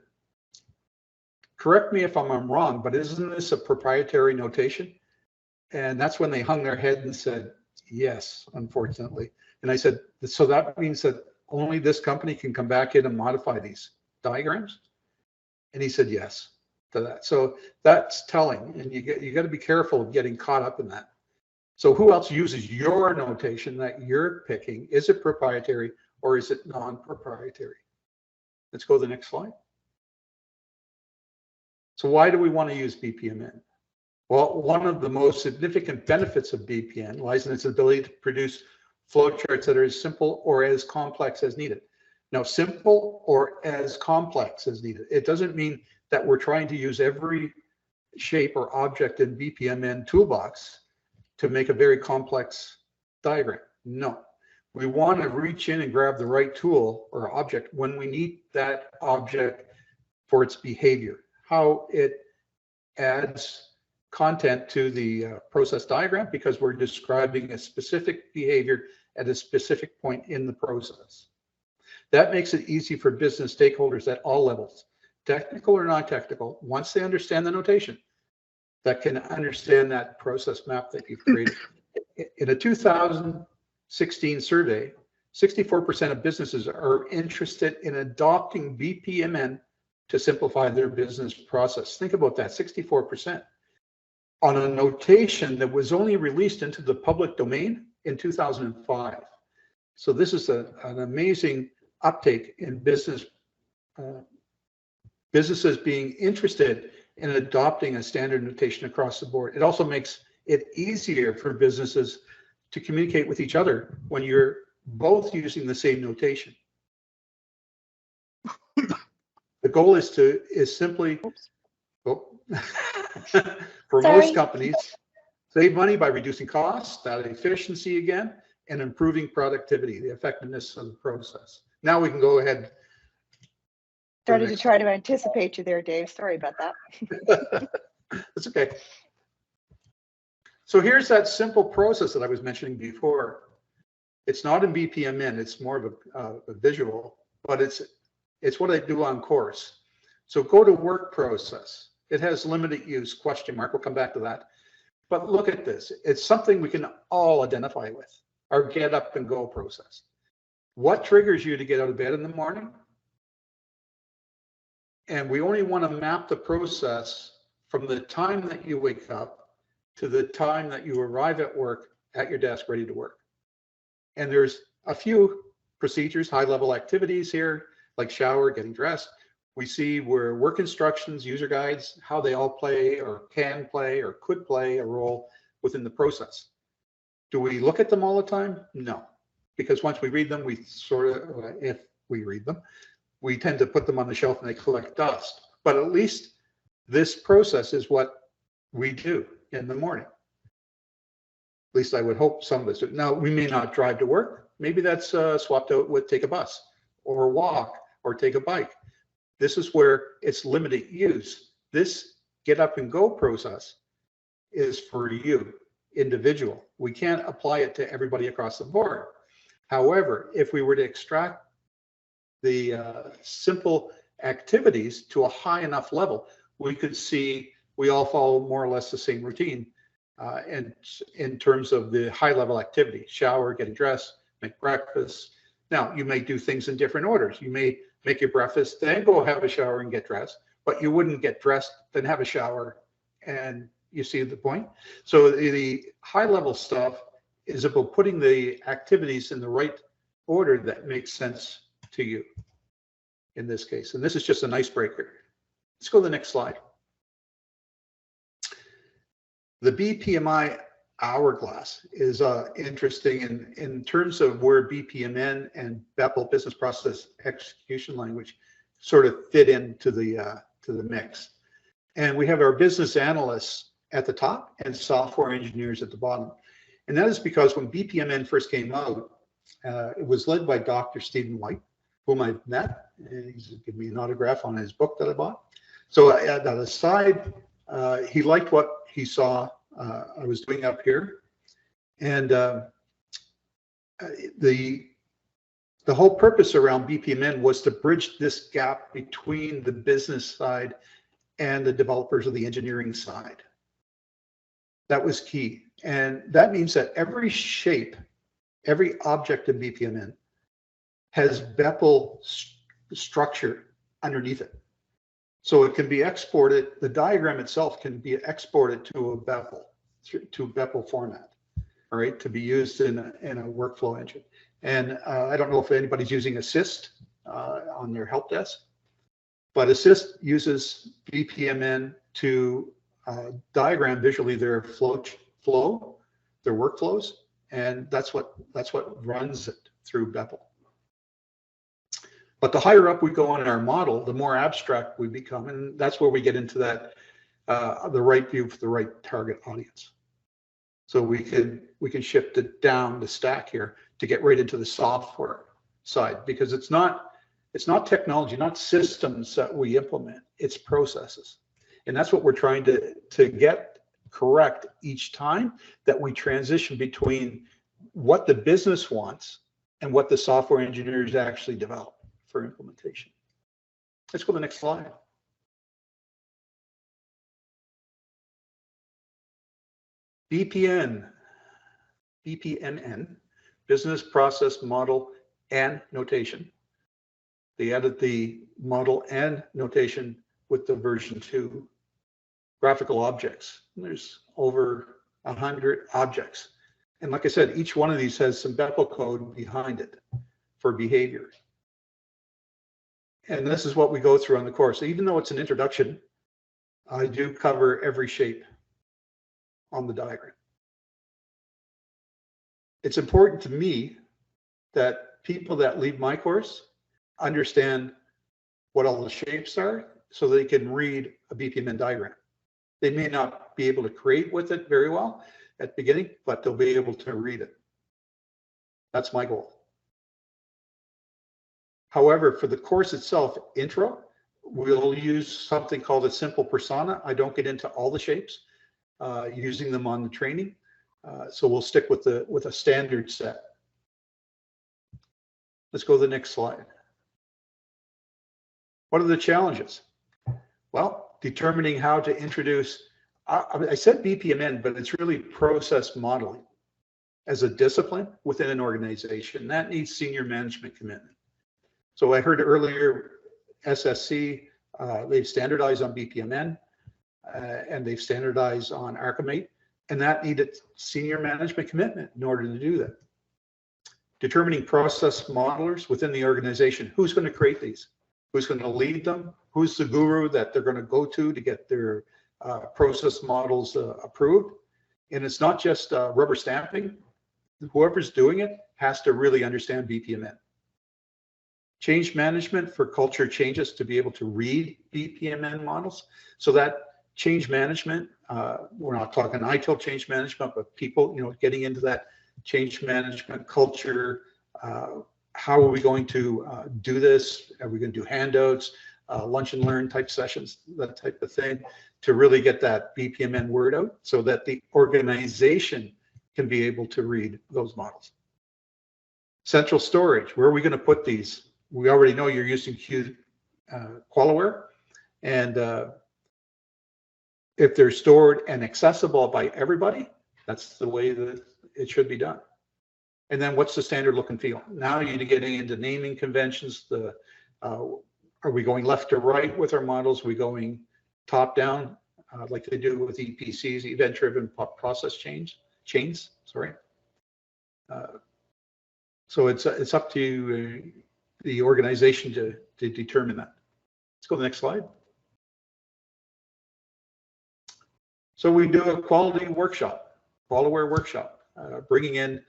correct me if I'm wrong, but isn't this a proprietary notation? And that's when they hung their head and said, yes, unfortunately. And I said, so that means that only this company can come back in and modify these diagrams? And he said, yes, to that. So that's telling, and you got to be careful of getting caught up in that. So who else uses your notation that you're picking? Is it proprietary or is it non-proprietary? Let's go to the next slide. So why do we want to use BPMN? Well, one of the most significant benefits of BPMN lies in its ability to produce flowcharts that are as simple or as complex as needed. Now, simple or as complex as needed. It doesn't mean that we're trying to use every shape or object in BPMN toolbox to make a very complex diagram. No, we want to reach in and grab the right tool or object when we need that object for its behavior, how it adds content to the process diagram, because we're describing a specific behavior at a specific point in the process. That makes it easy for business stakeholders at all levels, technical or non-technical, once they understand the notation, that can understand that process map that you've created. In a 2016 survey, 64% of businesses are interested in adopting BPMN to simplify their business process. Think about that, 64%. On a notation that was only released into the public domain in 2005. So this is an amazing uptake in businesses being interested in adopting a standard notation across the board. It also makes it easier for businesses to communicate with each other when you're both using the same notation. The goal is simply, for most companies, save money by reducing costs, that efficiency again, and improving productivity, the effectiveness of the process. Now we can go ahead. Started to try to anticipate you there, Dave. Sorry about that. That's okay. So here's that simple process that I was mentioning before. It's not in BPMN, it's more of a visual, but it's what I do on course. So go to work process. It has limited use, question mark. We'll come back to that. But look at this. It's something we can all identify with, our get up and go process. What triggers you to get out of bed in the morning? And we only want to map the process from the time that you wake up to the time that you arrive at work at your desk ready to work. And there's a few procedures, high-level activities here, like shower, getting dressed. We see where work instructions, user guides, how they all play or can play or could play a role within the process. Do we look at them all the time? No, because once we read them, we sort of, if we read them, we tend to put them on the shelf and they collect dust. But at least this process is what we do in the morning. At least I would hope some of us do. Now, we may not drive to work. Maybe that's swapped out with take a bus or walk or take a bike. This is where it's limited use. This get up and go process is for you, individual. We can't apply it to everybody across the board. However, if we were to extract the simple activities to a high enough level, we could see we all follow more or less the same routine. And in terms of the high level activity, shower, getting dressed, make breakfast. Now, you may do things in different orders. You may make your breakfast, then go have a shower and get dressed, but you wouldn't get dressed, then have a shower, and you see the point? So the high level stuff is about putting the activities in the right order that makes sense to you in this case. And this is just an icebreaker. Let's go to the next slide. The BPMI hourglass is interesting in terms of where BPMN and BEPL, business process execution language, sort of fit into the mix. And we have our business analysts at the top and software engineers at the bottom. And that is because when BPMN first came out, it was led by Dr. Stephen White, whom I've met, and he's given me an autograph on his book that I bought. So at the side, he liked what he saw I was doing up here. And the whole purpose around BPMN was to bridge this gap between the business side and the developers of the engineering side. That was key. And that means that every shape, every object in BPMN has BEPL structure underneath it. So it can be exported, the diagram itself can be exported to a BEPL format, all right, to be used in a workflow engine. And I don't know if anybody's using Assist on their help desk, But Assist uses BPMN to diagram visually their flow, their workflows, and that's what runs it through Beppel. But the higher up we go in our model, the more abstract we become, and that's where we get into that the right view for the right target audience. So we can shift it down the stack here to get right into the software side, because it's not technology, not systems that we implement, it's processes. And that's what we're trying to get correct each time, that we transition between what the business wants and what the software engineers actually develop for implementation. Let's go to the next slide. BPMN, Business Process Model and Notation. They added the model and notation with the version 2 graphical objects. There's over 100 objects. And like I said, each one of these has some Beppel code behind it for behavior. And this is what we go through on the course. Even though it's an introduction, I do cover every shape on the diagram. It's important to me that people that leave my course understand what all the shapes are so they can read a BPMN diagram. They may not be able to create with it very well at the beginning, but they'll be able to read it. That's my goal. However, for the course itself, intro, we'll use something called a simple persona. I don't get into all the shapes, using them on the training. So we'll stick with a standard set. Let's go to the next slide. What are the challenges? Well, determining how to introduce, I said BPMN, but it's really process modeling as a discipline within an organization. That needs senior management commitment. So I heard earlier, SSC, they've standardized on BPMN, and they've standardized on Archimate, and that needed senior management commitment in order to do that. Determining process modelers within the organization. Who's going to create these? Who's going to lead them? Who's the guru that they're going to go to get their process models approved? And it's not just rubber stamping. Whoever's doing it has to really understand BPMN. Change management for culture changes to be able to read BPMN models. So that change management, we're not talking ITIL change management, but people, getting into that change management culture. How are we going to do this? Are we going to do handouts, lunch and learn type sessions, that type of thing, to really get that BPMN word out so that the organization can be able to read those models. Central storage, where are we going to put these? We already know you're using QualiWare, and if they're stored and accessible by everybody, that's the way that it should be done. And then what's the standard look and feel? Now you're getting into naming conventions. Are we going left to right with our models? Are we going top down, like they do with EPCs, event-driven process chains? Sorry. So it's up to the organization to determine that. Let's go to the next slide. So we do a quality workshop, QualiWare workshop, bringing in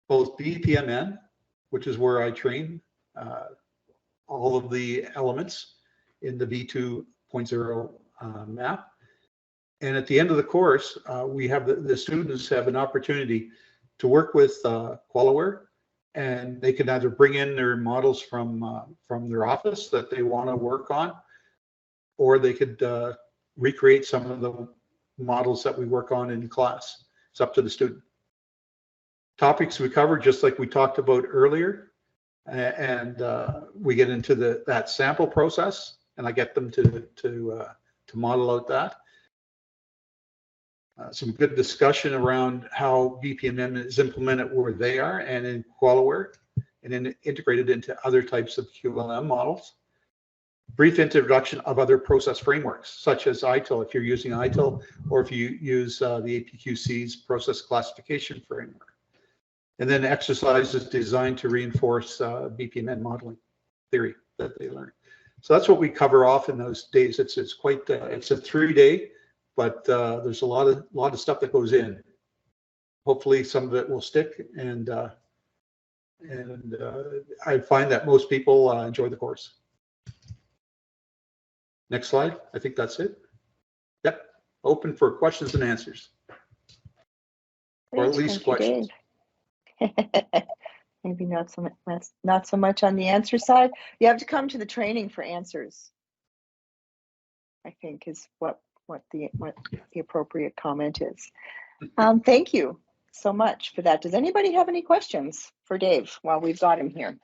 both BPMN, which is where I train all of the elements in the V2.0 map. And at the end of the course, we have the students have an opportunity to work with QualiWare, and they can either bring in their models from their office that they want to work on, or they could recreate some of the models that we work on in class. It's up to the student. Topics we cover, just like we talked about earlier, and we get into that sample process, and I get them to model out that. Some good discussion around how BPMN is implemented where they are and in QualiWare, and then integrated into other types of QLM models. Brief introduction of other process frameworks, such as ITIL, if you're using ITIL, or if you use the APQC's process classification framework. And then exercises designed to reinforce BPMN modeling theory that they learn. So that's what we cover off in those days. It's quite it's a 3-day, but there's a lot of stuff that goes in. Hopefully, some of it will stick, and I find that most people enjoy the course. Next slide. I think that's it. Yep. Open for questions and answers, or at least questions. Maybe not so much on the answer side. You have to come to the training for answers, I think, is what the appropriate comment is. Thank you so much for that. Does anybody have any questions for Dave while we've got him here?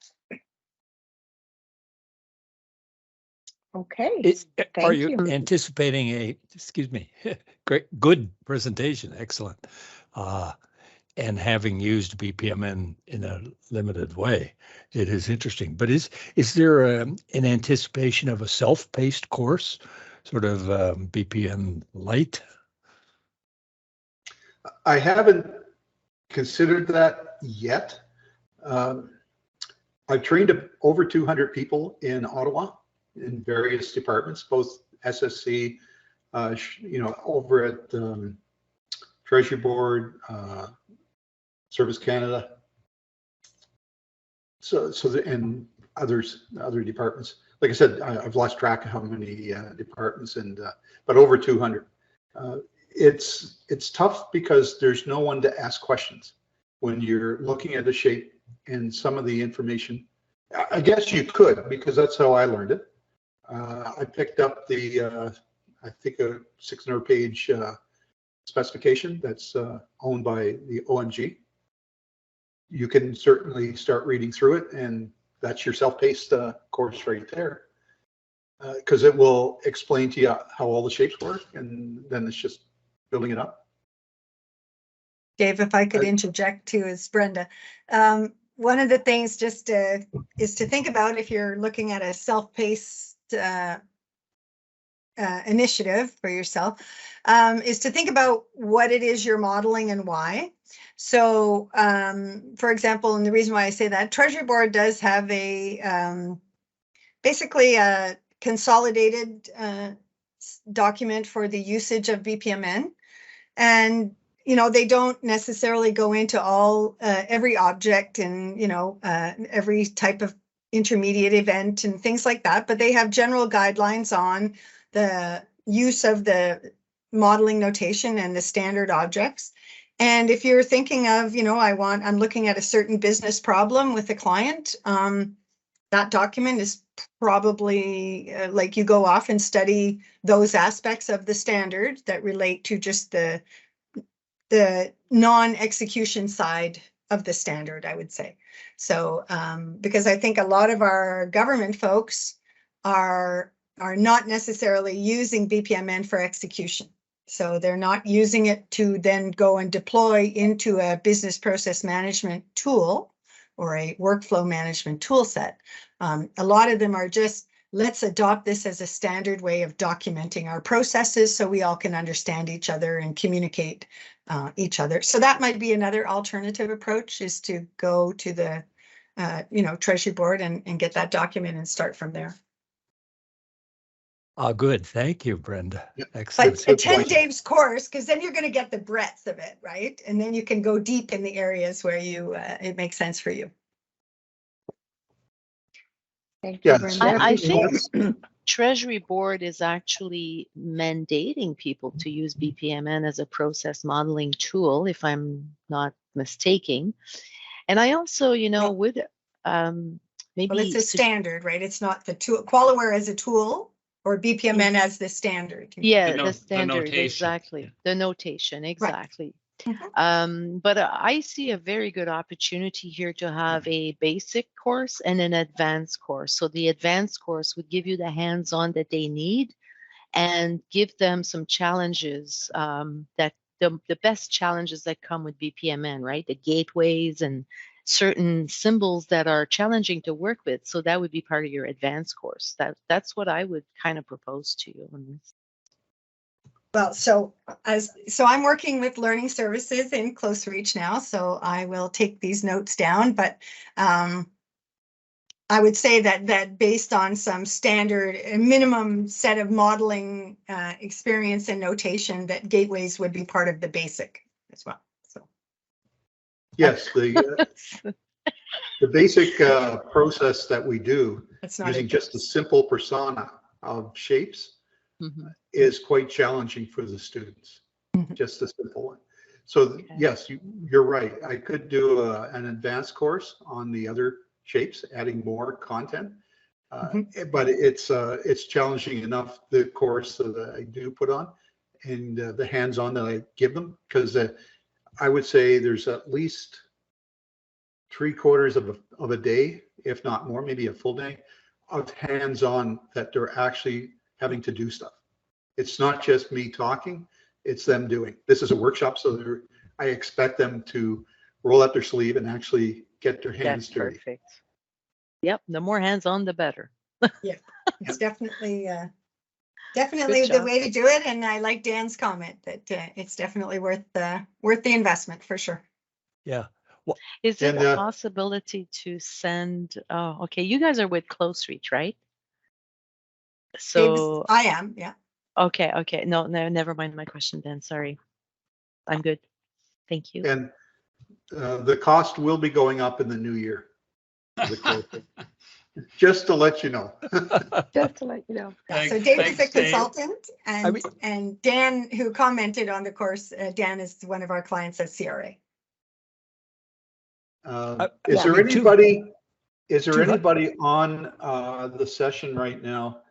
Okay. Are you anticipating excuse me, good presentation, excellent. And having used BPMN in a limited way, it is interesting. But is there an anticipation of a self-paced course, sort of BPM light? I haven't considered that yet. I've trained over 200 people in Ottawa in various departments, both SSC, over at Treasury Board, Service Canada, and other departments. Like I said, I've lost track of how many departments, but over 200. It's tough because there's no one to ask questions when you're looking at the shape and some of the information. I guess you could, because that's how I learned it. I picked up the I think a 600-page specification that's owned by the OMG. You can certainly start reading through it, and that's your self-paced course right there, because it will explain to you how all the shapes work, and then it's just building it up. Dave, if I could interject too, is Brenda. One of the things is to think about, if you're looking at a self-paced initiative for yourself, is to think about what it is you're modeling and why. So, for example, and the reason why I say that, Treasury Board does have a basically a consolidated document for the usage of BPMN, and they don't necessarily go into all every object and every type of intermediate event and things like that, but they have general guidelines on the use of the modeling notation and the standard objects. And if you're thinking of, I'm looking at a certain business problem with a client, that document is probably like you go off and study those aspects of the standard that relate to just the non-execution side of the standard, I would say. So, because I think a lot of our government folks are not necessarily using BPMN for execution. So they're not using it to then go and deploy into a business process management tool or a workflow management tool set. A lot of them are just, let's adopt this as a standard way of documenting our processes so we all can understand each other and communicate each other. So that might be another alternative approach, is to go to the Treasury Board and get that document and start from there. Good. Thank you, Brenda. Yep. Excellent. But attend Dave's course, because then you're going to get the breadth of it, right? And then you can go deep in the areas where it makes sense for you. Thank you, Brenda. I think Treasury Board is actually mandating people to use BPMN as a process modeling tool, if I'm not mistaken. And I also, would maybe... Well, it's a standard, right? It's not the tool. QualiWare as a tool, or BPMN as the standard. Yeah, the standard, notation. exactly. Yeah. The notation, exactly. Right. But I see a very good opportunity here to have a basic course and an advanced course. So the advanced course would give you the hands-on that they need and give them some challenges that the best challenges that come with BPMN, right? The gateways and certain symbols that are challenging to work with. So that would be part of your advanced course. That's what I would kind of propose to you on this. Well, so I'm working with learning services in CloseReach now, so I will take these notes down. But I would say that based on some standard minimum set of modeling experience and notation, that gateways would be part of the basic as well. So Yes, the basic process that we do that's not using it. just a simple persona of shapes is quite challenging for the students. Just a simple one. So yes, you're right. I could do an advanced course on the other shapes, adding more content. But it's challenging enough, the course that I do put on and the hands-on that I give them, because I would say there's at least 3/4 of a day, if not more, maybe a full day of hands-on that they're actually having to do stuff. It's not just me talking, it's them doing. This is a workshop, so I expect them to roll up their sleeve and actually get their hands That's dirty. perfect. Yep, the more hands-on, the better. Yeah, it's definitely Good the job. way to do it. And I like Dan's comment that it's definitely worth the investment for sure. Yeah. Is it And, a possibility to send, oh, okay, you guys are with CloseReach, right? So, I am, yeah. okay. No, never mind my question then. Sorry. I'm good. Thank you. And the cost will be going up in the new year. Just to let you know. Just to let you know. Yeah, so Thanks- Dave is thanks, a Dave. consultant, and Dan, who commented on the course, Dan is one of our clients at CRA. Is yeah, there I mean, anybody on the session right now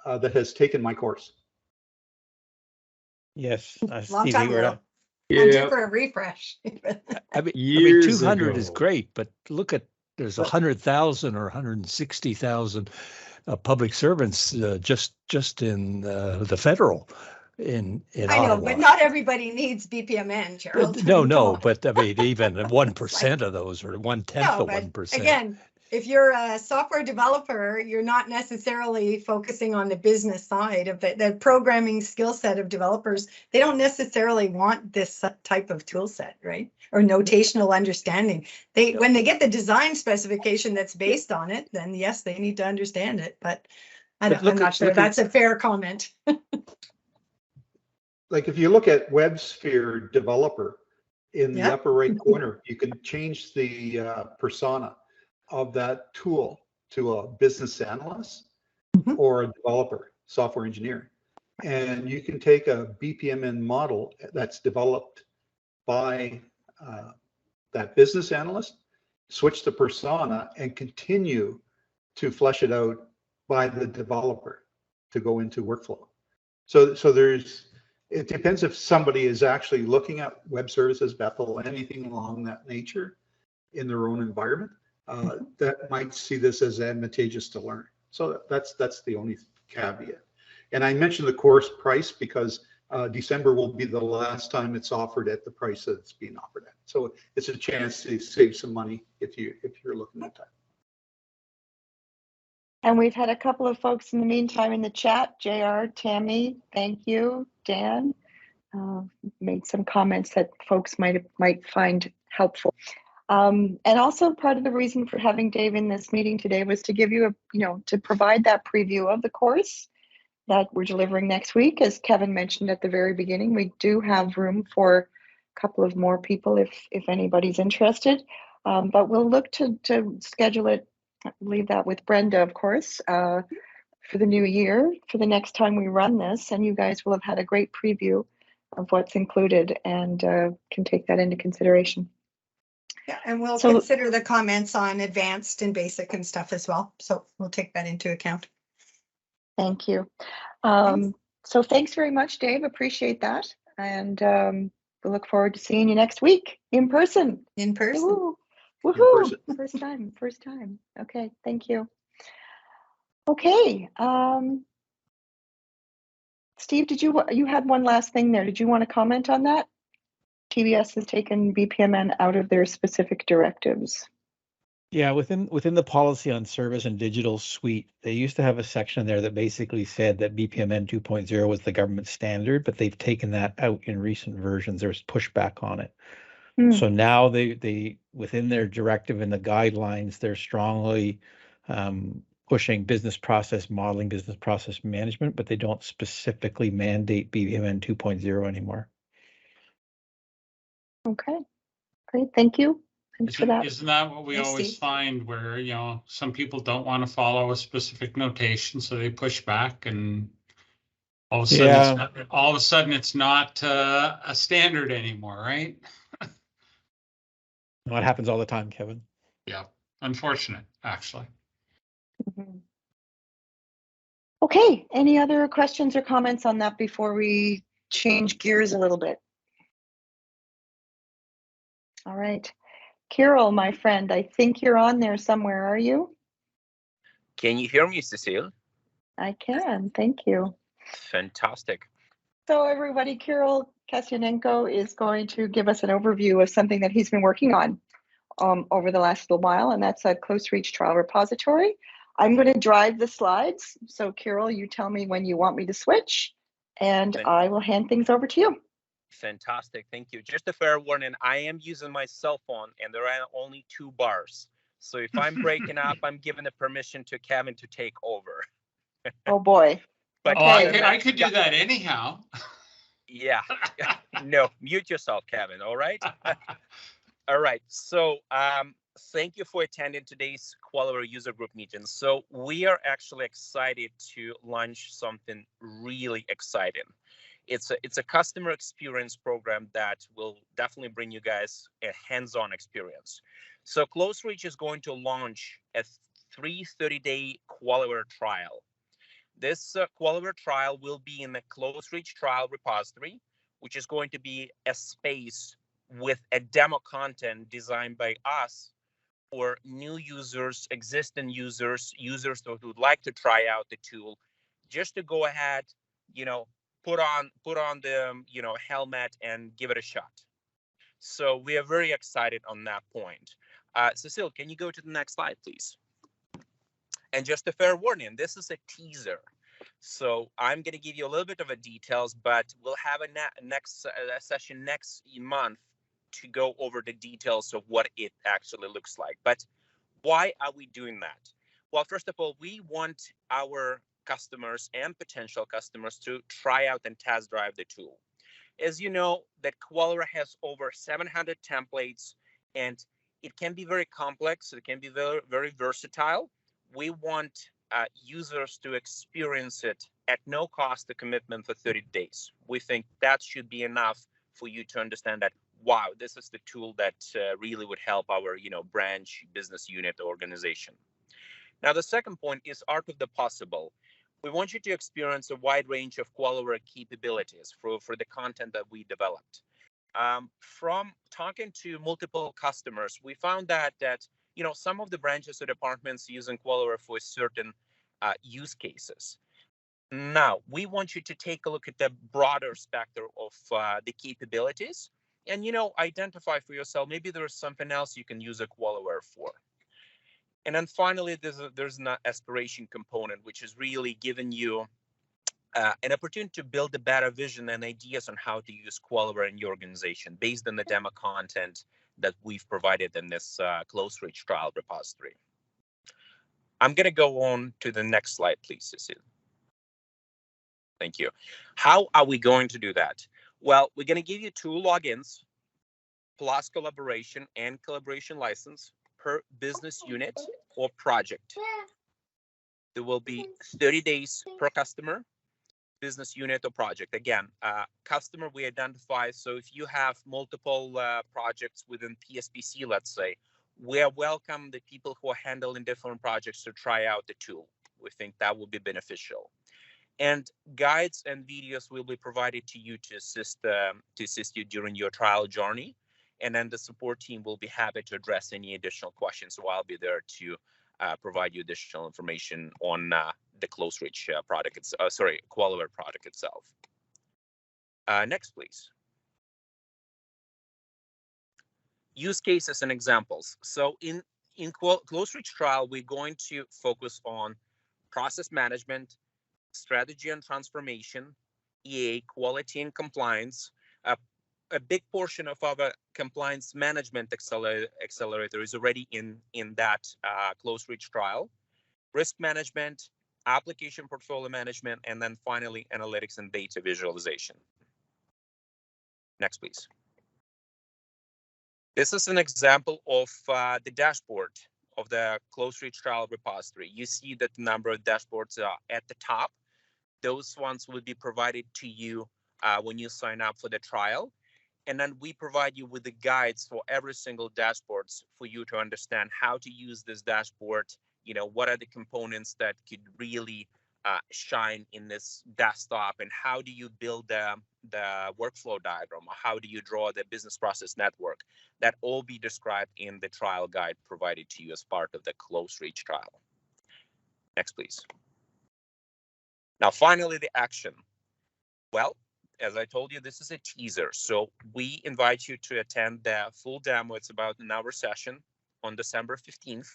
that has taken my course? Yes, Long Steve time Hayward. ago. I'm due for a refresh. I mean, Years 200 is ago. great, but look at, there's 100,000 or 160,000 public servants just in the federal in I know, Ottawa. but not everybody needs BPMN, Gerald. No, but I mean, even 1% of those, or 1/10 No, of but 1%. again, if you're a software developer, you're not necessarily focusing on the business side of it. The programming skill set of developers, they don't necessarily want this type of tool set, right? Or notational understanding. When they get the design specification that's based on it, then yes, they need to understand it. But I'm not sure that's a fair comment. Like if you look at WebSphere developer in the upper right corner, you can change the persona of that tool to a business analyst or a developer, software engineer. And you can take a BPMN model that's developed by that business analyst, switch the persona, and continue to flesh it out by the developer to go into workflow. So it depends if somebody is actually looking at web services, Bethel, anything along that nature in their own environment, that might see this as advantageous to learn. So that's the only caveat. And I mentioned the course price because December will be the last time it's offered at the price that it's being offered at. So it's a chance to save some money if you're looking at that. And we've had a couple of folks in the meantime in the chat. JR, Tammy, thank you. Dan made some comments that folks might find helpful. And also part of the reason for having Dave in this meeting today was to give you to provide that preview of the course that we're delivering next week. As Kevin mentioned at the very beginning, we do have room for a couple of more people if anybody's interested. But we'll look to schedule it, leave that with Brenda, of course, for the new year, for the next time we run this, and you guys will have had a great preview of what's included and can take that into consideration. Yeah, and we'll consider the comments on advanced and basic and stuff as well. So we'll take that into account. Thank you. So thanks very much, Dave. Appreciate that. And we'll look forward to seeing you next week in person. In person. Woo-hoo. Woohoo. First time. Okay, thank you. Okay. Steve, you had one last thing there. Did you want to comment on that? TBS has taken BPMN out of their specific directives. Yeah, within the policy on service and digital suite, they used to have a section there that basically said that BPMN 2.0 was the government standard, but they've taken that out in recent versions. There's pushback on it. So now they within their directive and the guidelines, they're strongly pushing business process modeling, business process management, but they don't specifically mandate BPMN 2.0 anymore. Okay, great. Thank you. Thanks for that. Isn't that what we Thanks, always Steve. find, where, you know, some people don't want to follow a specific notation, so they push back, and all of a sudden, it's not a standard anymore, right? No, it happens all the time, Kevin. Yeah, unfortunate, actually. Mhm. Okay, any other questions or comments on that before we change gears a little bit? All right. Kirill, my friend, I think you're on there somewhere, are you? Can you hear me, Cecile? I can, thank you. Fantastic. So everybody, Kirill Kasyanenko is going to give us an overview of something that he's been working on over the last little while, and that's a CloseReach trial repository. I'm going to drive the slides. So Kirill, you tell me when you want me to switch, and I will hand things over to you. Fantastic, thank you. Just a fair warning, I am using my cell phone and there are only 2 bars. So if I'm breaking up, I'm giving the permission to Kevin to take over. Oh boy. But okay. I could do that anyhow. Yeah, no, mute yourself, Kevin, all right? All right, so thank you for attending today's QualiWare user group meeting. So we are actually excited to launch something really exciting. It's a customer experience program that will definitely bring you guys a hands-on experience. So CloseReach is going to launch a 30-day QualiWare trial. This QualiWare trial will be in the CloseReach trial repository, which is going to be a space with a demo content designed by us for new users, existing users, users who would like to try out the tool, just to go ahead, you know, put on the helmet and give it a shot. So we are very excited on that point. Cecile, can you go to the next slide, please? And just a fair warning, this is a teaser. So I'm going to give you a little bit of a details, but we'll have a next session next month to go over the details of what it actually looks like. But why are we doing that? Well, first of all, we want our customers and potential customers to try out and test drive the tool. As you know, that QualiWare has over 700 templates, and it can be very complex. It can be very, very versatile. We want users to experience it at no cost to commitment for 30 days. We think that should be enough for you to understand that, wow, this is the tool that really would help our branch, business unit, organization. Now, the second point is art of the possible. We want you to experience a wide range of QualiWare capabilities for the content that we developed. From talking to multiple customers, we found that some of the branches or departments using QualiWare for certain use cases. Now, we want you to take a look at the broader spectrum of the capabilities and, identify for yourself, maybe there's something else you can use a QualiWare for. And then finally, there's an aspiration component, which is really giving you an opportunity to build a better vision and ideas on how to use QualiWare in your organization based on the demo content that we've provided in this CloseReach trial repository. I'm going to go on to the next slide, please, Cecile. Thank you. How are we going to do that? Well, we're going to give you 2 logins plus collaboration and collaboration license per business unit or project. There will be 30 days per customer, business unit or project. Again, customer we identify. So if you have multiple projects within PSPC, let's say, we welcome the people who are handling different projects to try out the tool. We think that will be beneficial. And guides and videos will be provided to you to assist you during your trial journey. And then the support team will be happy to address any additional questions. So I'll be there to provide you additional information on the CloseReach product. QualiWare product itself. Next, please. Use cases and examples. So in CloseReach trial, we're going to focus on process management, strategy and transformation, EA, quality and compliance. A big portion of our compliance management accelerator is already in that CloseReach trial. risk management, application portfolio management, and then finally analytics and data visualization. Next, please. This is an example of the dashboard of the CloseReach trial repository. You see that the number of dashboards are at the top. Those ones will be provided to you when you sign up for the trial. And then we provide you with the guides for every single dashboards for you to understand how to use this dashboard. You know, what are the components that could really shine in this desktop, and how do you build the workflow diagram, or how do you draw the business process network. That all be described in the trial guide provided to you as part of the CloseReach trial. Next, please. Now, finally, the action. Well, as I told you, this is a teaser. So we invite you to attend the full demo. It's about an hour session on December 15th.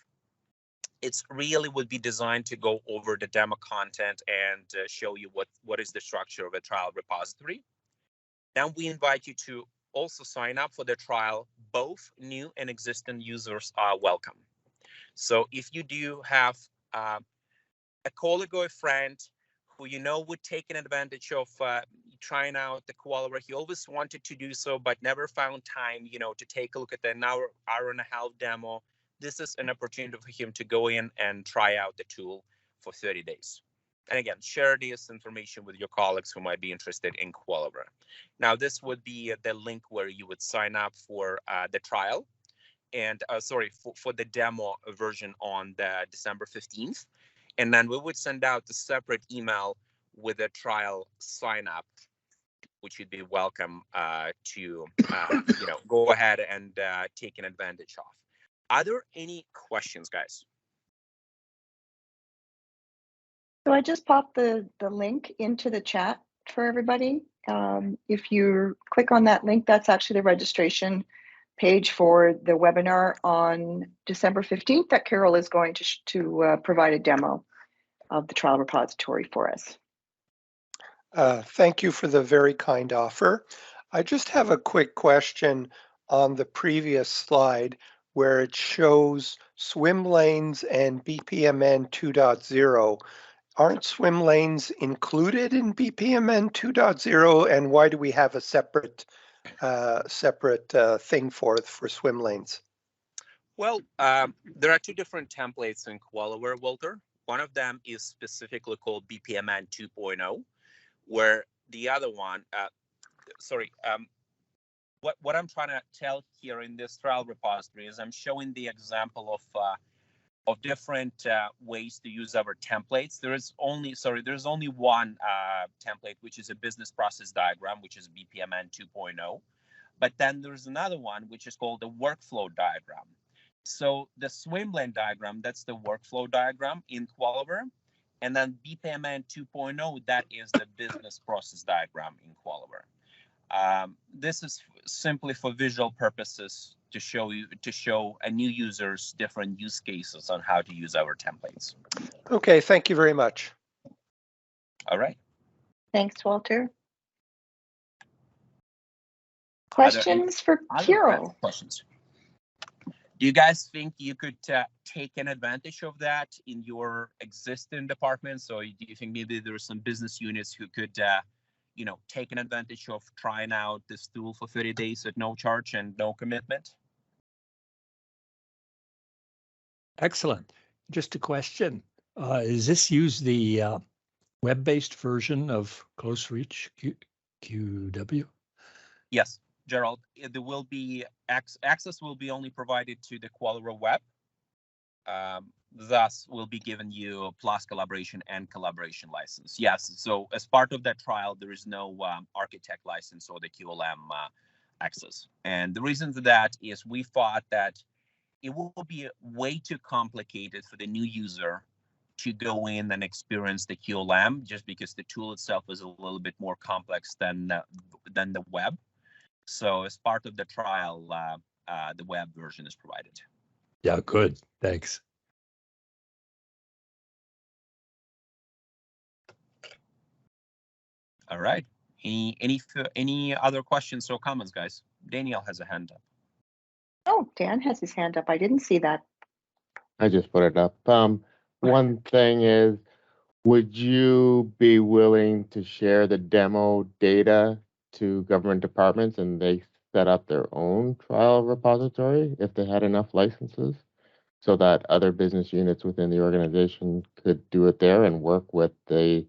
It's really would be designed to go over the demo content and show you what is the structure of a trial repository. Then we invite you to also sign up for the trial. Both new and existing users are welcome. So if you do have a colleague or a friend who you know would take an advantage of trying out the QualiWare, he always wanted to do so but never found time, you know, to take a look at the hour and a half demo, this is an opportunity for him to go in and try out the tool for 30 days. And again, share this information with your colleagues who might be interested in QualiWare. Now, this would be the link where you would sign up for the trial and for the demo version on the December 15th. And then we would send out a separate email with a trial sign up, which you'd be welcome to go ahead and take an advantage of. Are there any questions, guys? So I just popped the link into the chat for everybody. If you click on that link, that's actually the registration page for the webinar on December 15th that Kirill is going to provide a demo of the trial repository for us. Thank you for the very kind offer. I just have a quick question on the previous slide where it shows swim lanes and BPMN 2.0. Aren't swim lanes included in BPMN 2.0, and why do we have a separate thing for swim lanes? Well, there are two different templates in QualiWare, Walter. One of them is specifically called BPMN 2.0, where the other one, what I'm trying to tell here in this trial repository is I'm showing the example of different ways to use our templates. There's only one template, which is a business process diagram, which is BPMN 2.0. But then there's another one, which is called the workflow diagram. So the swim lane diagram, that's the workflow diagram in QualiWare. And then BPMN 2.0, that is the business process diagram in QualiWare. This is simply for visual purposes to show a new users different use cases on how to use our templates. Okay, thank you very much. All right. Thanks, Walter. Questions for Kirill? Questions? Do you guys think you could take an advantage of that in your existing departments, or do you think maybe there are some business units who could take an advantage of trying out this tool for 30 days at no charge and no commitment? Excellent. Just a question. Is this use the web-based version of CloseReach QW? Yes, Gerald. There will be access will be only provided to the QualiWare web. Thus, will be given you plus collaboration and collaboration license. Yes, so as part of that trial, there is no architect license or the QLM access. And the reason for that is we thought that it will be way too complicated for the new user to go in and experience the QLM, just because the tool itself is a little bit more complex than the web. So as part of the trial, the web version is provided. Yeah, good. Thanks. All right. Any other questions or comments, guys? Daniel has a hand up. Oh, Dan has his hand up. I didn't see that. I just put it up. one thing is, would you be willing to share the demo data to government departments and they set up their own trial repository if they had enough licenses, so that other business units within the organization could do it there and work with the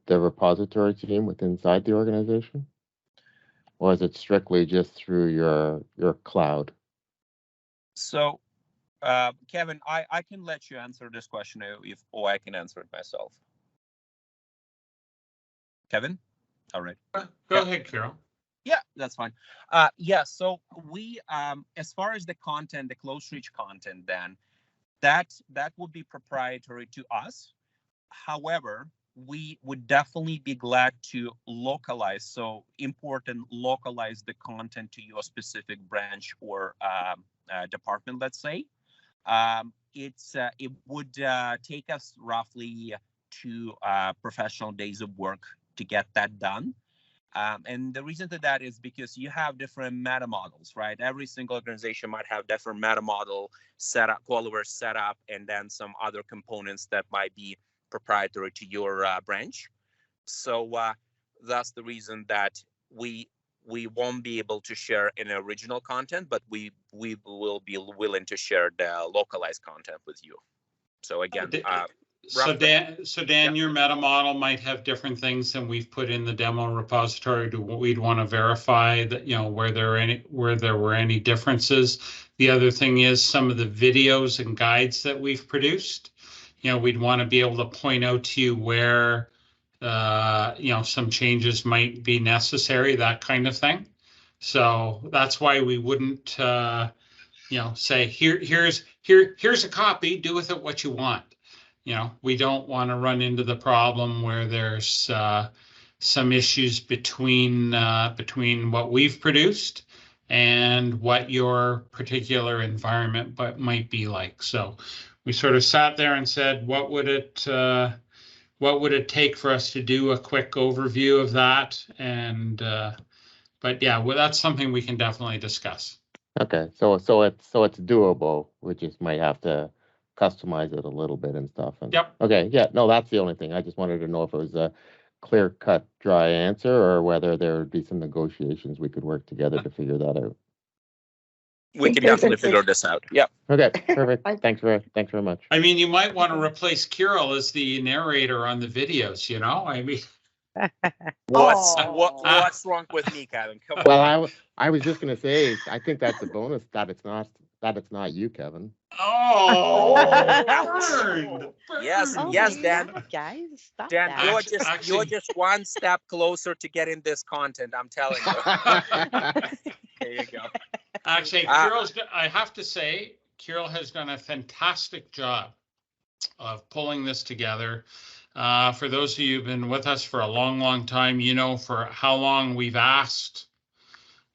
repository team within inside the organization? Or is it strictly just through your cloud? So, Kevin, I can let you answer this question or I can answer it myself. Kevin? All right. Go ahead, Kirill. Yeah, that's fine. Yeah, so we, as far as the content, the CloseReach content, then that would be proprietary to us. However, we would definitely be glad to localize, so import and localize the content to your specific branch or department, let's say. It would take us roughly 2 professional days of work to get that done. And the reason to that is because you have different meta models, right? Every single organization might have different meta model setup, QualiWare setup, and then some other components that might be proprietary to your branch. So that's the reason that we won't be able to share an original content, but we will be willing to share the localized content with you. So again, so Dan, yeah. Your meta model might have different things than we've put in the demo repository. We'd want to verify that, where there were any differences. The other thing is some of the videos and guides that we've produced. We'd want to be able to point out to you where some changes might be necessary, that kind of thing. So that's why we wouldn't say here's a copy, do with it what you want. We don't want to run into the problem where there's some issues between what we've produced and what your particular environment might be like. So we sort of sat there and said, what would it take for us to do a quick overview of that? And but yeah, well, that's something we can definitely discuss. Okay, so it's doable. We just might have to customize it a little bit and stuff. And, yep. Okay, yeah, no, that's the only thing. I just wanted to know if it was a clear-cut, dry answer, or whether there would be some negotiations we could work together to figure that out. We can definitely figure this out. Yep. Okay, perfect. Thanks very much. I mean, you might want to replace Kirill as the narrator on the videos. I mean, what's wrong with me, Kevin? Come on. Well, I was just gonna say, I think that's a bonus that it's not you, Kevin. Oh, burned. Yes, Dan. Guys, stop Dan, that. you're just one step closer to getting this content. I'm telling you. There you go. Actually, I have to say, Kirill has done a fantastic job of pulling this together. For those of you who've been with us for a long, long time, for how long we've asked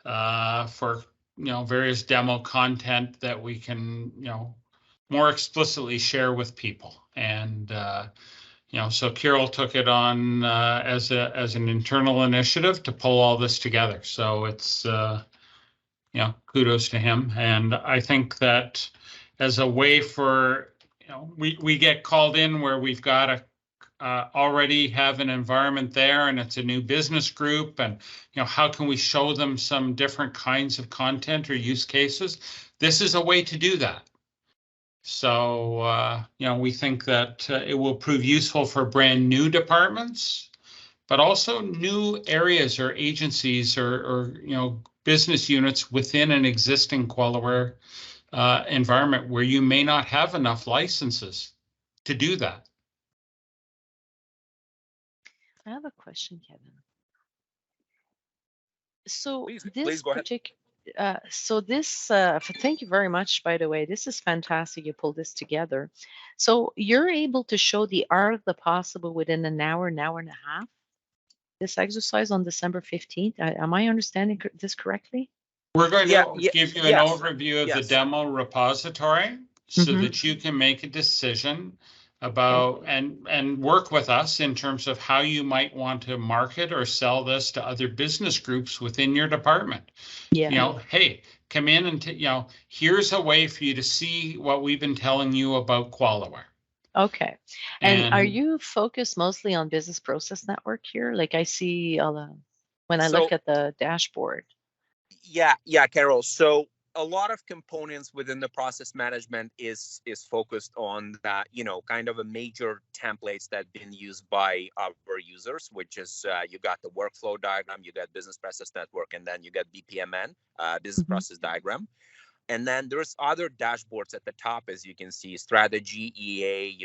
for various demo content that we can more explicitly share with people. And so Kirill took it on as an internal initiative to pull all this together. So it's kudos to him. And I think that as a way for we get called in where we've got to already have an environment there and it's a new business group, and how can we show them some different kinds of content or use cases? This is a way to do that. So we think that it will prove useful for brand new departments, but also new areas or agencies or business units within an existing QualiWare environment where you may not have enough licenses to do that. I have a question, Kevin. So please go ahead. Thank you very much, by the way. This is fantastic. You pulled this together. So you're able to show the art of the possible within an hour and a half. This exercise on December 15th. Am I understanding this correctly? We're going to give you an overview of the demo repository so that you can make a decision about and work with us in terms of how you might want to market or sell this to other business groups within your department. Hey, come in and here's a way for you to see what we've been telling you about QualiWare. Okay. And are And you focused mostly on business process network here? Like I see when I So look at the dashboard. yeah, Carol. So a lot of components within the process management is focused on that, kind of a major templates that been used by our users, which is you got the workflow diagram, you got business process network, and then you got BPMN, business Mhm. process diagram. And then there's other dashboards at the top, as you can see, strategy, EA,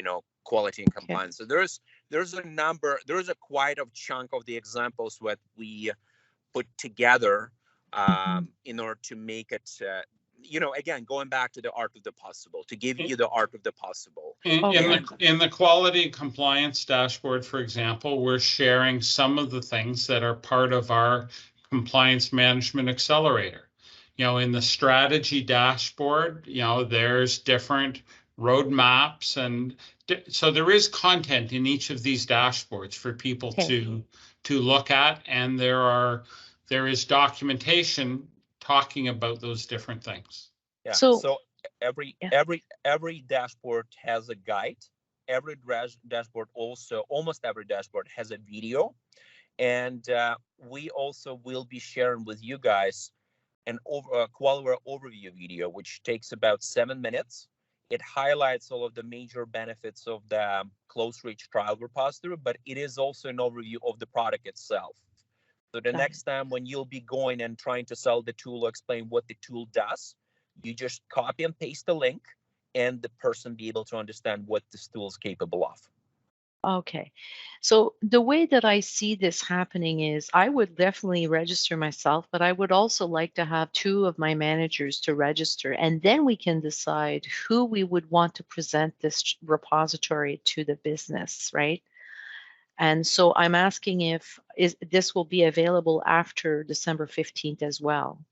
quality and Okay. compliance. So there's a quite a chunk of the examples that we put together in order to make it, again, going back to the art of the possible, to give you the art of the possible. Okay. in the quality and compliance dashboard, for example, we're sharing some of the things that are part of our compliance management accelerator. In the strategy dashboard, there's different roadmaps, and so there is content in each of these dashboards for people Okay. to look at, and there is documentation talking about those different things. Yeah. So So every yeah. every dashboard has a guide. Every dashboard also, almost every dashboard has a video, and we also will be sharing with you guys an QualiWare overview video, which takes about 7 minutes. It highlights all of the major benefits of the CloseReach trial repository, but it is also an overview of the product itself. So the Got next time when you'll be going and trying to sell the tool or explain what the tool does, you just copy and paste the link, and the person be able to understand what this tool is capable of. Okay. So the way that I see this happening is I would definitely register myself, but I would also like to have 2 of my managers to register, and then we can decide who we would want to present this repository to the business, right? And so I'm asking if this will be available after December 15th as well.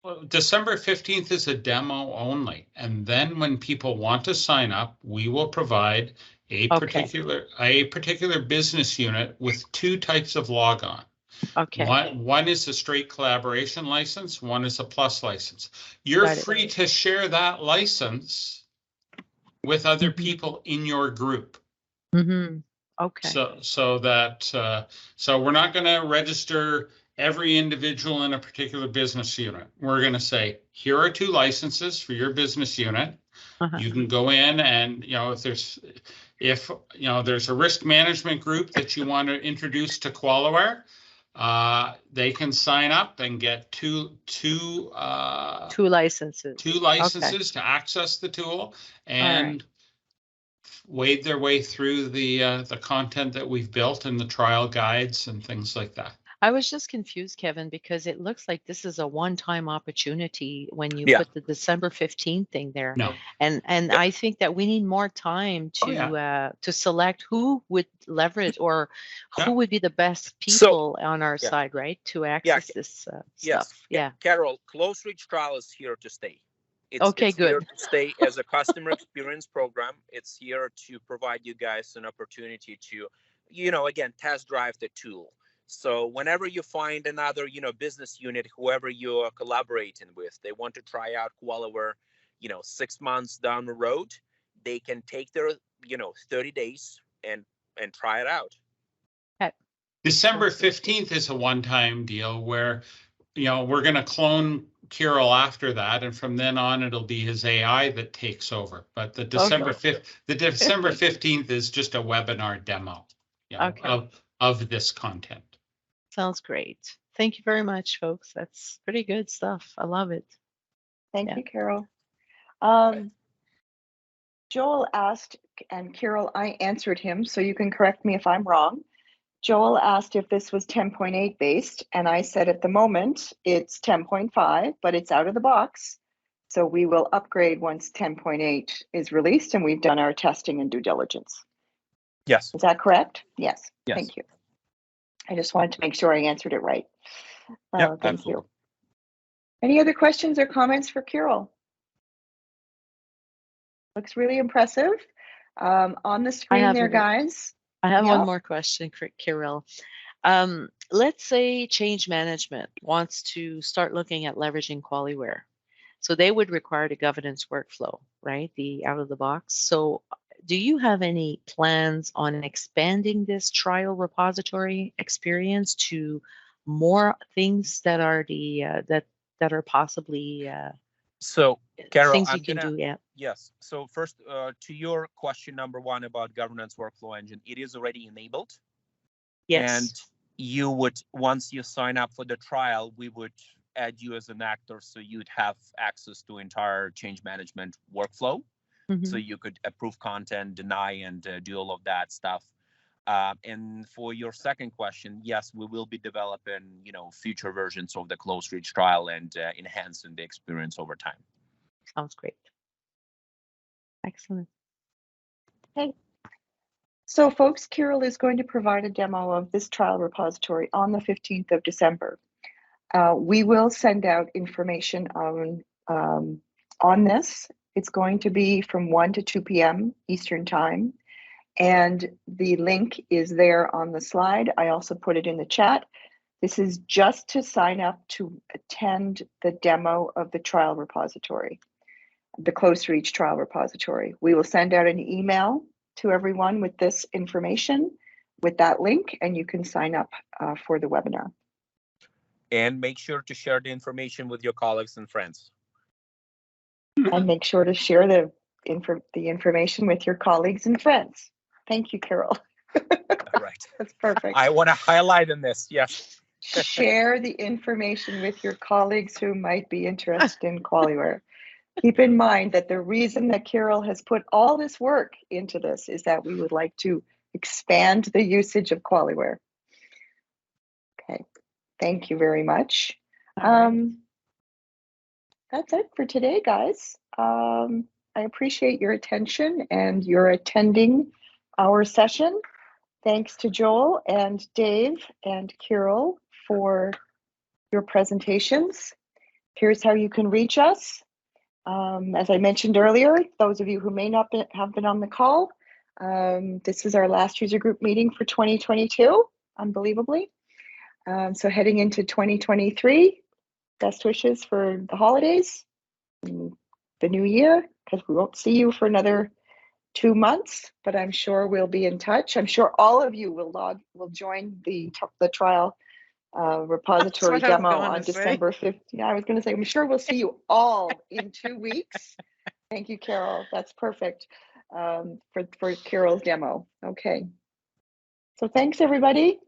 Well, December 15th is a demo only, and then when people want to sign up, we will provide a particular business unit with 2 types of logon. Okay. One is a straight collaboration license, one is a plus license. You're Got it. free to share that license with other people in your group. Mm-hmm. Okay. So we're not going to register every individual in a particular business unit. We're going to say, here are 2 licenses for your business unit. You can go in and, if there's a risk management group that you want to introduce to QualiWare, they can sign up and get two licenses. 2 licenses to access the tool and wade their way through the content that we've built and the trial guides and things like that. I was just confused, Kevin, because it looks like this is a one-time opportunity when you Yeah. put the December 15th thing there. No. And I think that we need more time to select who would leverage or who would be the best people on our side, right, to access this stuff. Yeah. Carol, CloseReach trial is here to stay. It's here good. to stay as a customer experience program. It's here to provide you guys an opportunity to, again, test drive the tool. So whenever you find another, business unit, whoever you are collaborating with, they want to try out QualiWare, 6 months down the road, they can take their, 30 days and try it out. Okay. December 15th is a one-time deal where, we're going to clone Kirill after that, and from then on it'll be his AI that takes over. But the December 15th is just a webinar demo of this content. Sounds great. Thank you very much, folks. That's pretty good stuff. I love it. Thank you, Carol. Joel asked, and Kirill, I answered him, so you can correct me if I'm wrong. Joel asked if this was 10.8 based, and I said at the moment it's 10.5, but it's out of the box. So we will upgrade once 10.8 is released and we've done our testing and due diligence. Yes. Is that correct? Yes. Yes. Thank you. I just wanted to make sure I answered it right. Thank you. Any other questions or comments for Kirill? Looks really impressive. On the screen there, guys. I have one more question, Kirill. Let's say change management wants to start looking at leveraging QualiWare. So they would require the governance workflow, right? The out of the box. So do you have any plans on expanding this trial repository experience to more things that are that are possibly So, Carol, things I'm you can gonna, do? Yeah. yes. So first, to your question number one about governance workflow engine, it is already enabled. And Yes. you would, once you sign up for the trial, we would add you as an actor, so you'd have access to entire change management workflow. So Mhm. you could approve content, deny, and do all of that stuff. And for your second question, yes, we will be developing, future versions of the CloseReach trial and enhancing the experience over time. Sounds great. Excellent. Okay. So folks, Kirill is going to provide a demo of this trial repository on the 15th of December. We will send out information on this. It's going to be from 1 to 2 p.m. Eastern Time. And the link is there on the slide. I also put it in the chat. This is just to sign up to attend the demo of the trial repository, the CloseReach trial repository. We will send out an email to everyone with this information, with that link, and you can sign up for the webinar. And make sure to share the information with your colleagues and friends. And make sure to share the information with your colleagues and friends. Thank you, Kirill. All right. That's perfect. I want to highlight in this, yes. Share the information with your colleagues who might be interested in QualiWare. Keep in mind that the reason that Kirill has put all this work into this is that we would like to expand the usage of QualiWare. Okay, thank you very much. That's it for today, guys. I appreciate your attention and your attending our session. Thanks to Joel and Dave and Kirill for your presentations. Here's how you can reach us. As I mentioned earlier, those of you who may not have been on the call, this is our last user group meeting for 2022, unbelievably. So heading into 2023, best wishes for the holidays, the new year, because we won't see you for another 2 months, but I'm sure we'll be in touch. I'm sure all of you will join the trial repository demo on December 5th. Yeah, I was going to say, I'm sure we'll see you all in 2 weeks. Thank you, Carol. That's perfect for Kirill's demo. Okay. So thanks, everybody.